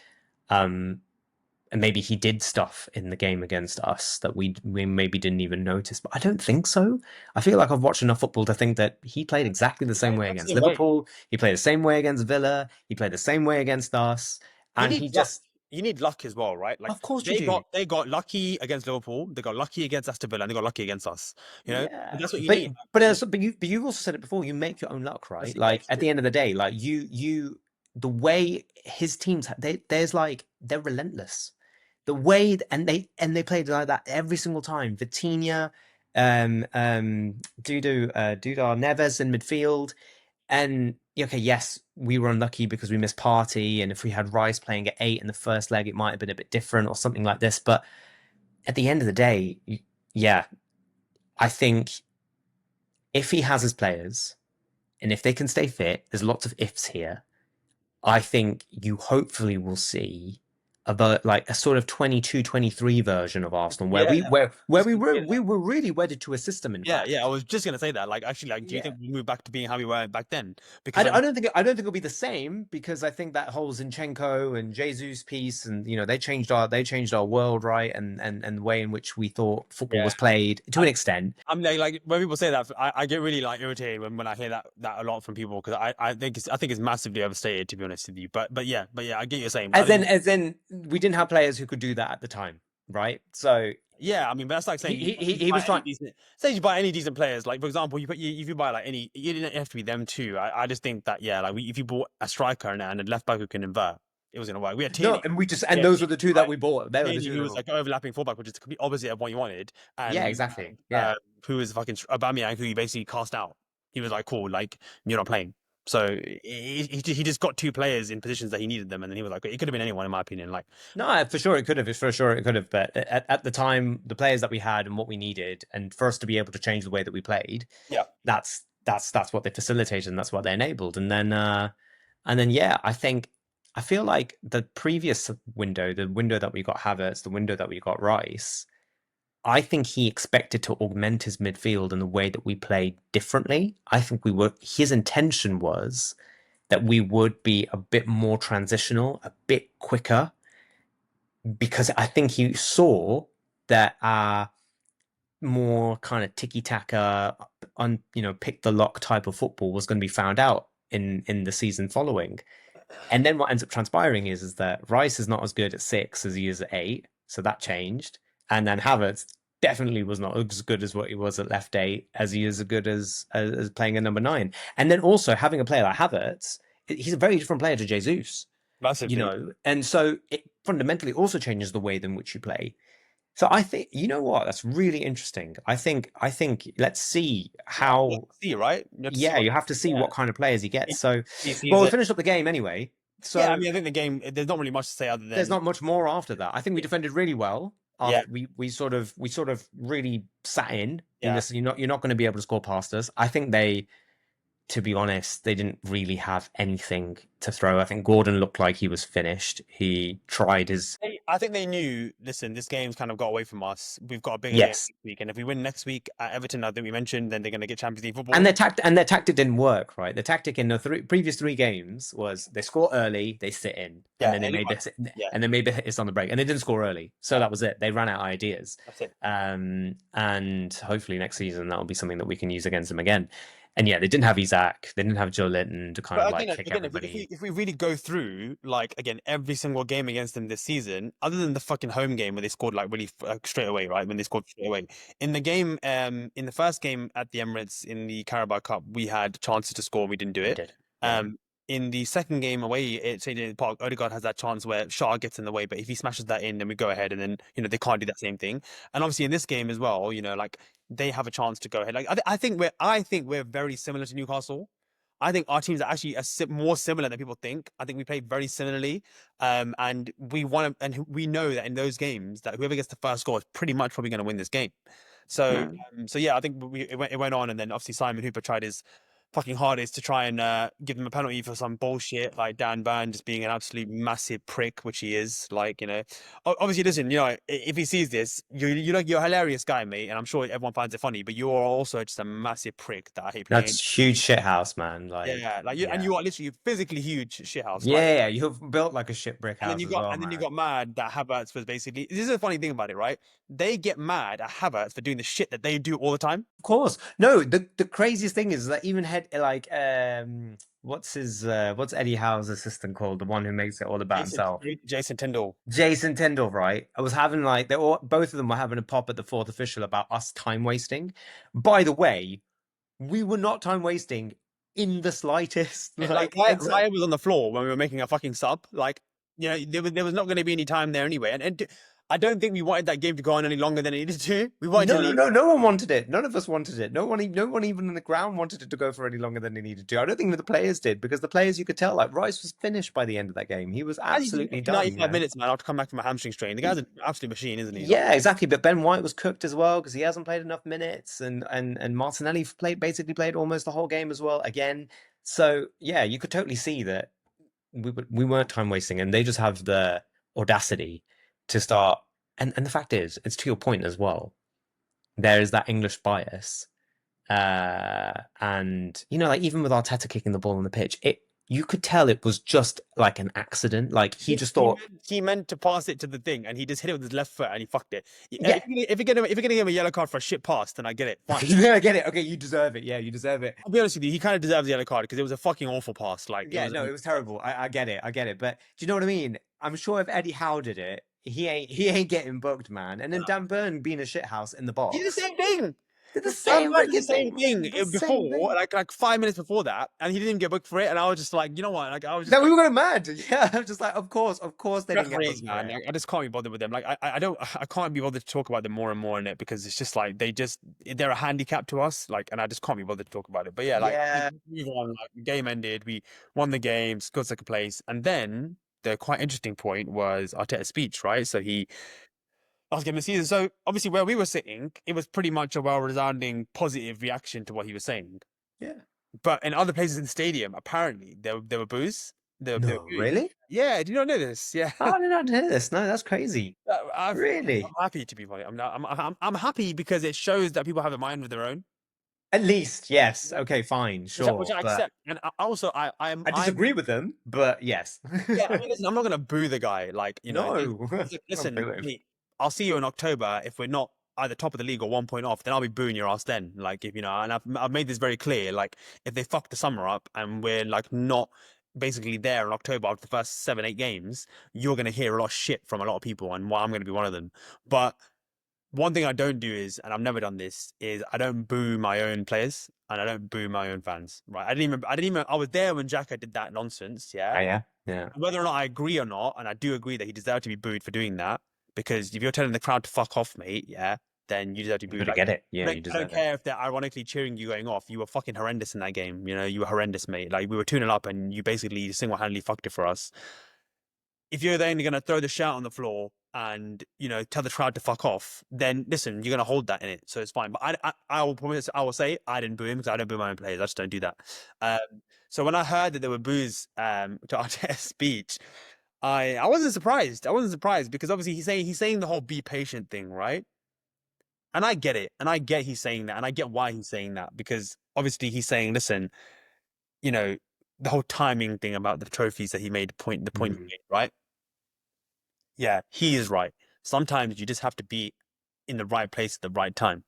Um, and maybe he did stuff in the game against us that we maybe didn't even notice. But I don't think so. I feel like I've watched enough football to think that he played exactly the same way that's the against same way. Liverpool. He played the same way against Villa. He played the same way against us. You And need he luck. just, You need luck as well, right? Like of course you they do. got lucky against Liverpool, they got lucky against Aston Villa, and they got lucky against us. And Yeah, that's what you but need. you've also said it before. You make your own luck, right? Yeah, Like it's at true. the end of the day, like the way his teams they're relentless. The way and they played like that every single time. Vitinha, Dudar Neves in midfield, and okay, yes, we were unlucky because we missed Party, and if we had Rice playing at 8 in the first leg, it might have been a bit different or something like this. But at the end of the day, yeah, I think if he has his players and if they can stay fit, there's lots of ifs here. I think you hopefully will see like a sort of 22-23 version of Arsenal where Yeah, we where just we gonna were say we that. were really wedded to a system, in Yeah, fact. yeah. I was just gonna say that. Like, actually, like, do you Yeah. think we move back to being how we were back then? Because I don't think it'll be the same because I think that whole Zinchenko and Jesus piece and they changed our world, right, and the way in which we thought football yeah, was played to an extent. I'm like when people say that, I get really like irritated when I hear that a lot from people because I think it's massively overstated, to be honest with you. But yeah, I get what you're saying. I think As in we didn't have players who could do that at the time, right? So yeah, I mean, but that's like saying you he buy was any fine. decent. Say you buy any decent players, like for example, if you buy like any, you didn't have to be them too. I just think that yeah, like if you bought a striker and a left back who can invert, it was gonna work. We had No, Tierney, and we just we and had those were Tierney, the two that right? we bought. They were the Tierney, two who that was were. like overlapping fullback, which is the complete opposite of what you wanted, Yeah, and exactly. Yeah. who was fucking Aubameyang, who you basically cast out. He was like, cool, like you're not playing. So he just got two players in positions that he needed them, and then he was like, it could have been anyone in my opinion. Like, No, for sure it could have. For sure it could have. But at the time, the players that we had and what we needed, and for us to be able to change the way that we played, yeah, that's what they facilitated and that's what they enabled. And then yeah, I feel like the previous window, the window that we got Havertz, the window that we got Rice, I think he expected to augment his midfield in the way that we played differently. I think we were his intention was that we would be a bit more transitional, a bit quicker, because I think he saw that our more kind of tiki taka, pick the lock type of football was going to be found out in the season following. And then what ends up transpiring is that Rice is not as good at 6 as he is at 8, so that changed. And then Havertz definitely was not as good as what he was at left 8 as he is as good as playing a number 9. And then also having a player like Havertz, he's a very different player to Jesus, massively. and so it fundamentally also changes the way in which you play. So I think you know what, that's really interesting. I think let's see You have how. to see, right? You have to see Yeah, what. you have to see Yeah, what kind of players he gets. So, he well, sees we it. finished up the game anyway. Yeah, I So mean, I think the game. There's not really much to say other there's than not much more after that. I think we defended really well. yeah, After we sort of really sat in. yeah. Listen, you're not going to be able to score past us. I think they, to be honest, they didn't really have anything to throw. I think Gordon looked like he was finished. He tried his I think they knew. Listen, this game's kind of got away from us. We've got a bigger game yes, next week, and if we win next week at Everton, I think we mentioned, then they're going to get Champions League and football. their tactic didn't work, right? The tactic in the previous 3 games was they score early, they sit in, and Yeah, then they made anyone. this, Yeah, and they made the hits on the break, and they didn't score early, so yeah, that was it. They ran out of ideas, that's it. and hopefully next season that will be something that we can use against them again. And yeah, they didn't have Isaac, they didn't have Joe Linton to kind of But like kick again, everybody. if we really go through like again every single game against them this season, other than the fucking home game where they scored like really straight away, right? When they scored straight away in the game, in the first game at the Emirates in the Carabao Cup, we had chances to score, we didn't do We it. did, yeah. Um, in the second game away at St. James's Park, Odegaard has that chance where Shaw gets in the way, but if he smashes that in, then we go ahead, and then they can't do that same thing. And obviously in this game as well, like they have a chance to go ahead. Like I think we're very similar to Newcastle. I think our teams are actually more similar than people think. I think we play very similarly, and we want to, and we know that in those games that whoever gets the first score is pretty much probably going to win this game. So, Mm. so yeah, I think it went on, and then obviously Simon Hooper tried his fucking hardest to try and give them a penalty for some bullshit, like Dan Burn just being an absolute massive prick, which he is. Like, obviously, listen, if he sees this, you're a hilarious guy, mate, and I'm sure everyone finds it funny, but you are also just a massive prick that I hate playing. That's huge shithouse, man. Like, Yeah, like yeah, you are literally physically huge shithouse, right? yeah, you've built like a shit brick house as well, And then you man. got mad that Havertz was basically. This is a funny thing about it, right? They get mad at Havertz for doing the shit that they do all the time. Of course. No, the craziest thing is that even had like what's Eddie Howe's assistant called? The one who makes it all about Jason himself. Jason Tyndall. Jason Tyndall, right? I was having like both of them were having a pop at the fourth official about us time wasting. By the way, we were not time wasting in the slightest. Like Like it's Raya was on the floor when we were making a fucking sub. Like there was not going to be any time there anyway. And I don't think we wanted that game to go on any longer than it needed to. We wanted to No, no, leave. no, no one wanted it. None of us wanted it. No one even in the ground wanted it to go for any longer than it needed to. I don't think that the players did because the players you could tell, like Rice was finished by the end of that game. He was And he's absolutely done, you 95 know. minutes, man. I'll come back from a hamstring strain. The guy's an absolute machine, isn't he? Like, Yeah, exactly. But Ben White was cooked as well because he hasn't played enough minutes, and Martinelli basically played almost the whole game as well again. So yeah, you could totally see that we weren't time wasting, and they just have the audacity to start. And the fact is, it's to your point as well. There is that English bias, and you know, like even with Arteta kicking the ball on the pitch, it you could tell it was just like an accident. Like he just thought, he meant to pass it to the thing, and he just hit it with his left foot, and he fucked it. yeah, If you're gonna give him a yellow card for a shit pass, then I get it. Fine. I get it. Okay, you deserve it. Yeah, you deserve it. I'll be honest with you, he kind of deserves a yellow card because it was a fucking awful pass. Like it Yeah, was. no, it was terrible. I get it. I get it. But do you know what I mean? I'm sure if Eddie Howe did it, he ain't getting booked, man. And then Dan Burn being a shithouse in the He did the box. same thing. Did the Dan same Rice did the freaking same thing. thing The same before, thing. like 5 minutes before that, and he didn't even get booked for it. And I was just like, you know what? Like I was just No, we like, were going mad. Yeah, I'm just like, of course they didn't get referees, booked for man. it. Like, I just can't be bothered with them. Like I don't, I can't be bothered to talk about them more and more in it because it's just like they're a handicap to us. Like, and I just can't be bothered to talk about it. But yeah, like Yeah. move on. Like the game ended, we won the game, scored second place, and then the quite interesting point was Arteta's speech, right? So he last game of the season. So obviously, where we were sitting, it was pretty much a well-resounding positive reaction to what he was saying. Yeah. But in other places in the stadium, apparently there were boos. There were No, boos. really? Yeah, do you not know this? Yeah. How did I not hear this? No, that's crazy. I'm Really? happy to be funny. I'm happy because it shows that people have a mind of their own. At least, yes. Okay, fine, Which sure. I But accept. And also I I'm disagree with them, but yes. yeah, I mean listen, I'm not gonna boo the guy. Like, you know, No. he's like, Don't listen, boo him. mate, I'll see you in October if we're not either top of the league or 1 point off, then I'll be booing your ass then. Like if you know, and I've made this very clear. Like if they fuck the summer up and we're like not basically there in October after the first 7, 8 games, you're gonna hear a lot of shit from a lot of people, and I'm gonna be one of them. But one thing I don't do is, and I've never done this, is I don't boo my own players and I don't boo my own fans. Right? I didn't even. I was there when Xhaka did that nonsense. Yeah. Oh, yeah. Yeah. Whether or not I agree or not, and I do agree that he deserved to be booed for doing that, because if you're telling the crowd to fuck off, mate, yeah, then you deserve to be You booed. gotta Like, get it. Yeah, you I don't deserve it. care if they're ironically cheering you going off. You were fucking horrendous in that game. You know, you were horrendous, mate. Like we were 2-0 up, and you basically single-handedly fucked it for us. If you're then going to throw the shout on the floor and you know tell the crowd to fuck off, then listen, you're going to hold that in it, so it's fine. But I will promise, I will say I didn't boo him because I don't boo my own players. I just don't do that. Um, so when I heard that there were boos to Arteta's speech, I wasn't surprised. I wasn't surprised because obviously he's saying the whole be patient thing, right? And I get it, and I get he's saying that, and I get why he's saying that because obviously he's saying, listen, you know, the whole timing thing about the trophies that he made the point he Mm. made, right? Yeah, he is right. Sometimes you just have to be in the right place at the right time.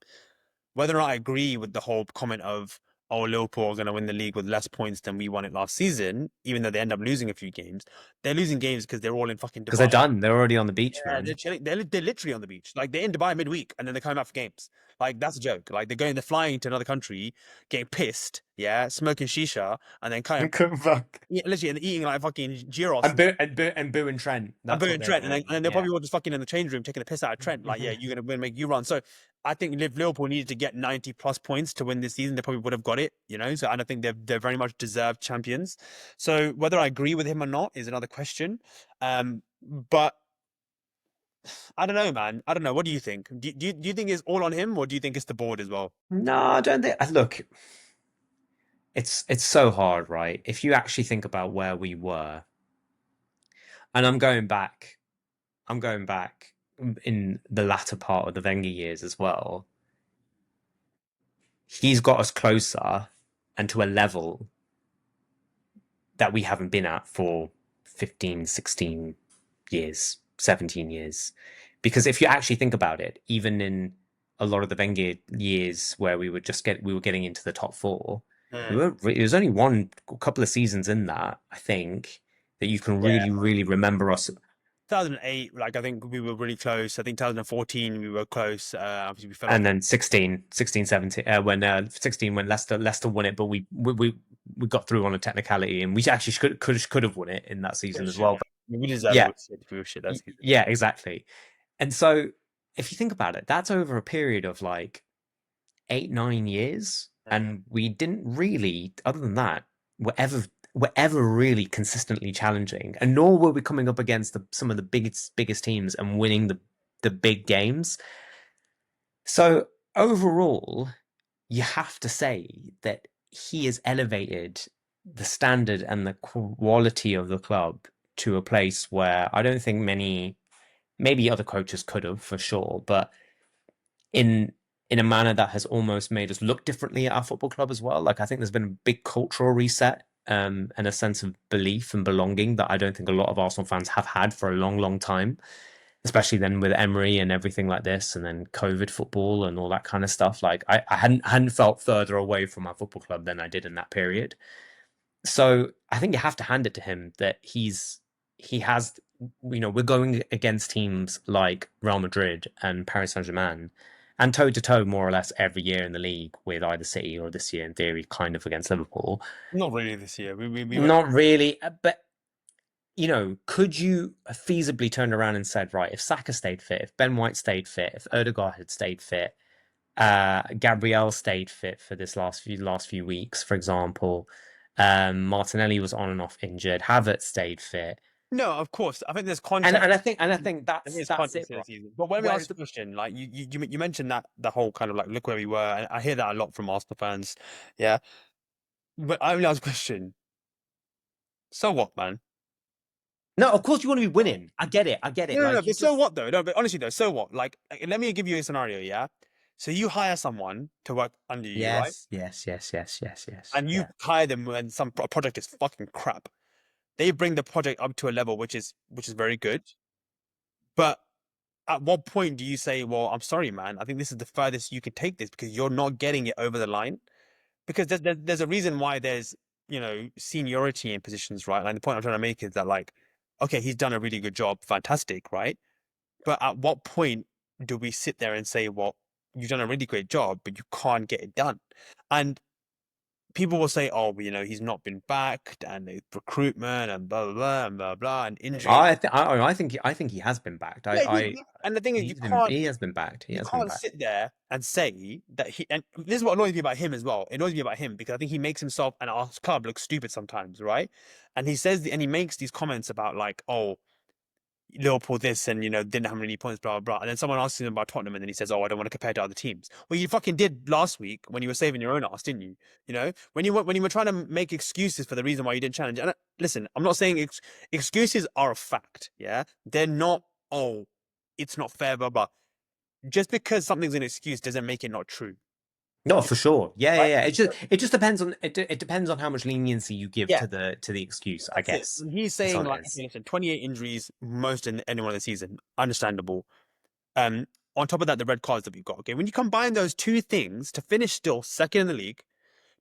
Whether or not I agree with the whole comment of, oh, Liverpool are going to win the league with less points than we won it last season, even though they end up losing a few games, they're losing games because they're all in fucking Because they're Dubai. done. They're already on the beach, Yeah, man. they're literally on the beach. Like they're in Dubai midweek and then they're coming back for games. Like that's a joke. Like they're flying to another country, getting pissed, yeah, smoking shisha, and then kind of Fuck. literally and eating like fucking gyros And Boo and Trent. and That's what booing they're Trent, doing. and they're Yeah. probably all just fucking in the change room taking the piss out of Trent. Like, yeah, you're gonna make you run. So I think if Liverpool needed to get 90 plus points to win this season, they probably would have got it. You know, so I don't think they're very much deserved champions. So whether I agree with him or not is another question. But I don't know, man. I don't know. What do you think? Do you think it's all on him, or do you think it's the board as well? No, I don't think. Look, it's so hard, right? If you actually think about where we were, and I'm going back in the latter part of the Wenger years as well. He's got us closer and to a level that we haven't been at for 15, 16 years, 17 years. Because if you actually think about it, even in a lot of the Wenger years where we were getting into the top four, it was only a couple of seasons in that, I think, that you can Yeah. really remember us. 2008, like I think we were really close. I think 2014 we were close. Obviously we fell off. And then 16, 17, when 16 when Leicester won it, but we got through on a technicality, and we actually could have won it in that season as well. But We deserve yeah, it. We were shit that season. yeah, exactly. And so if you think about it, that's over a period of like 8, 9 years, Mm. and we didn't really, other than that, were ever really consistently challenging, and nor were we coming up against some of the biggest teams and winning the big games. So overall, you have to say that he has elevated the standard and the quality of the club to a place where I don't think many, maybe other coaches could have for sure, but in in a manner that has almost made us look differently at our football club as well. Like I think there's been a big cultural reset, and a sense of belief and belonging that I don't think a lot of Arsenal fans have had for a long, long time, especially then with Emery and everything like this, and then COVID football and all that kind of stuff. Like I hadn't felt further away from our football club than I did in that period. So I think you have to hand it to him that he has, we're going against teams like Real Madrid and Paris Saint-Germain and toe to toe more or less every year in the league with either City or this year in theory kind of against Liverpool. Not really this year. We went. Not really, but could you feasibly turn around and said, right, if Saka stayed fit, if Ben White stayed fit, if Odegaard had stayed fit, Gabriel stayed fit for this last few weeks, for example. Martinelli was on and off injured. Havertz stayed fit, No, of course. I think there's and context. I think I think that's it's that's it, context in bro. the season. But when we ask Whereas the the question, like you mentioned that the whole kind of like look where we were, and I hear that a lot from Arsenal fans. Yeah, but I only ask the question. So what, man? no, of course you want to be winning. I get it. No. Like you But so just what though? No, but honestly though, so what? Like, let me give you a scenario. Yeah. So you hire someone to work under you, right? yes, yes, yes, yes, yes, yes, And you yeah. hire them when some project is fucking crap. They bring the project up to a level which is very good. But at what point do you say, "Well, I'm sorry, man. I think this is the furthest you can take this because you're not getting it over the line"? Because there's a reason why there's seniority in positions, right? Like the point I'm trying to make is that like, okay, he's done a really good job, fantastic, right? But at what point do we sit there and say, well, you've done a really great job, but you can't get it done? And people will say, oh, well, he's not been backed and the recruitment and blah blah blah and blah blah and injuries. I think he has been backed. Yeah, I and the thing is, he's been he has been backed. He you has been can't backed. sit there and say that he. And this is what annoys me about him as well. It annoys me about him because I think he makes himself and our club look stupid sometimes, right? And he makes these comments about like, oh, Liverpool this and didn't have many points, blah blah blah. And then someone asks him about Tottenham, and then he says, "Oh, I don't want to compare to other teams." Well, you fucking did last week when you were saving your own ass, didn't you? When you were trying to make excuses for the reason why you didn't challenge. And listen, I'm not saying excuses are a fact. Yeah, they're not. Oh, it's not fair, blah blah. Just because something's an excuse doesn't make it not true, No, for sure. Yeah, yeah, right? yeah. It just depends on it depends on how much leniency you give Yeah, to the excuse, I that's it. guess. And he's That's saying all it like, is. okay, listen, 28 injuries, most in anyone in the season, understandable. Um, on top of that, the red cards that we've got. Okay, when you combine those two things to finish still second in the league,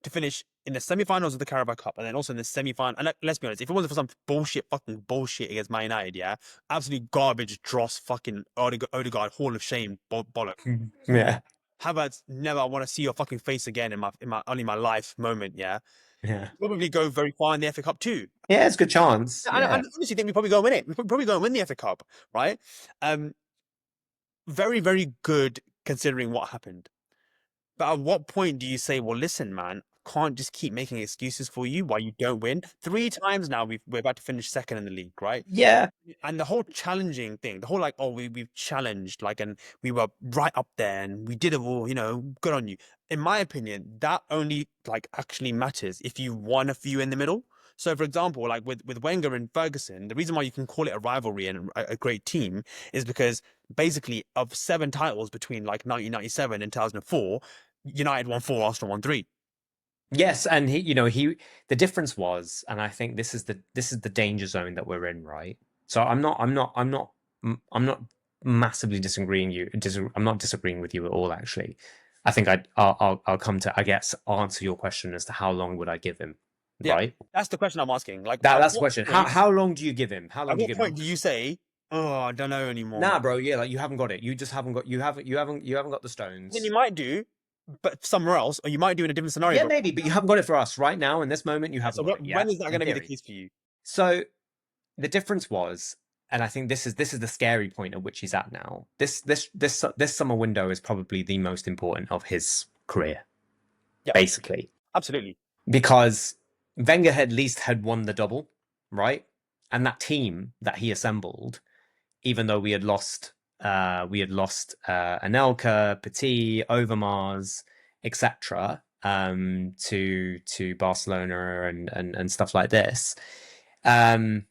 to finish in the semi-finals of the Carabao Cup, and then also in the semi-final. And let's be honest, if it wasn't for some fucking bullshit against Man United, yeah, absolutely garbage, dross, fucking Odegaard, Hall of Shame, bollocks. Yeah, Havertz, never want to see your fucking face again in my only my life moment, yeah. yeah, Probably go very far in the FA Cup too. yeah. It's a good chance. And I Yeah, honestly think we probably go and win it. We probably go and win the FA Cup, right? Um, very, very good considering what happened. But at what point do you say, well, listen, man, I can't just keep making excuses for you why you don't win? 3 times now we're about to finish second in the league, right? yeah. And the whole challenging thing, the whole like, oh, we've challenged, like, and we were right up there and we did it all, good on you. In my opinion, that only like actually matters if you won a few in the middle. So, for example, like with Wenger and Ferguson, the reason why you can call it a rivalry and a great team is because basically of 7 titles between like 1997 and 2004, United won 4, Arsenal won 3. Yes, and the difference was, and I think this is the danger zone that we're in, right? So I'm not massively I'm not disagreeing with you at all, actually. I think I'll come to, I guess, answer your question as to how long would I give him, Yeah, right? that's the question I'm asking. Like, That's the question. How long do you give him? How long at do you what give point him? do you say, oh, I don't know anymore, man? Nah, bro. Yeah, like you haven't got it. You just haven't got. You haven't got the Then you stones. might do, but somewhere else, or you might do in a different scenario. Yeah, But maybe, but you haven't got it for us right now in this moment. You yeah, so haven't got it. when Yeah, is that in going to be the theory. case for you? So the difference was. and I think this is the scary point at which he's at now. This summer window is probably the most important of his career, Yeah, basically, absolutely. because Wenger at least had won the double, right? And that team that he assembled, even though we had lost Anelka, Petit, Overmars, etc., to Barcelona and stuff like this. Um,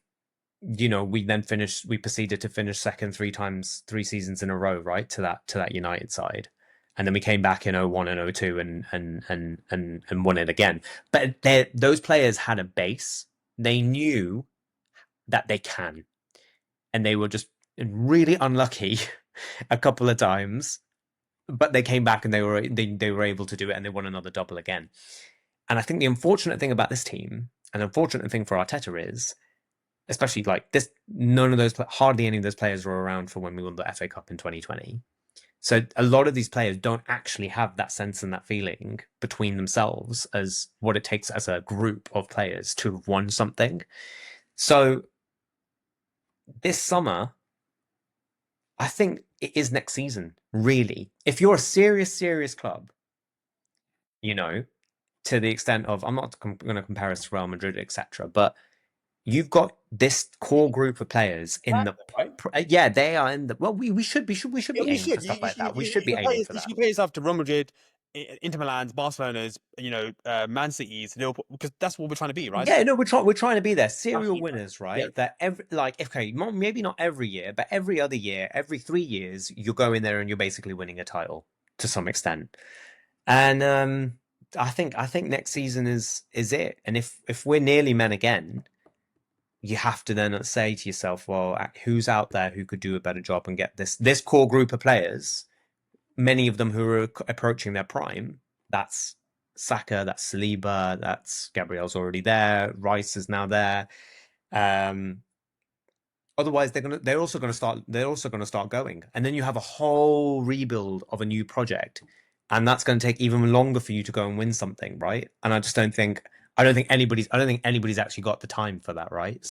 we proceeded to finish second three seasons in a row, right? To that United side. And then we came back in 01 and 02 and won it again. But those players had a base. They knew that they can. And they were just really unlucky a couple of times. But they came back and they were able to do it, and they won another double again. And I think the unfortunate thing about this team, and the unfortunate thing for Arteta is, especially like this, hardly any of those players were around for when we won the FA Cup in 2020. So a lot of these players don't actually have that sense and that feeling between themselves as what it takes as a group of players to have won something. So this summer, I think it is next season, really. If you're a serious club, you know, to the extent of, I'm not going to compare us to Real Madrid, etc., but you've got this core group of players in the Right? yeah, they are in the well. We should Yeah, be you aiming for should. You, stuff you, like should- that. We should be you aiming compare, for you that. should compare yourself to Real Madrid, Inter Milan's, Barcelona's, Man City's, Liverpool, because that's what we're trying to be, right? Yeah, no, we're trying to be there, serial Absolutely. winners, Yeah. right? That every like okay, maybe not every year, but every other year, every 3 years, you go in there and you're basically winning a title to some extent. And I think next season is it. And if we're nearly men again, you have to then say to yourself, well, who's out there who could do a better job and get this core group of players, many of them who are approaching their prime. That's Saka, that's Saliba, that's Gabriel's already there, Rice is now there. Um, Otherwise, they're also gonna start going, and then you have a whole rebuild of a new project, and that's going to take even longer for you to go and win something, right? And I don't think anybody's actually got the time for that, right?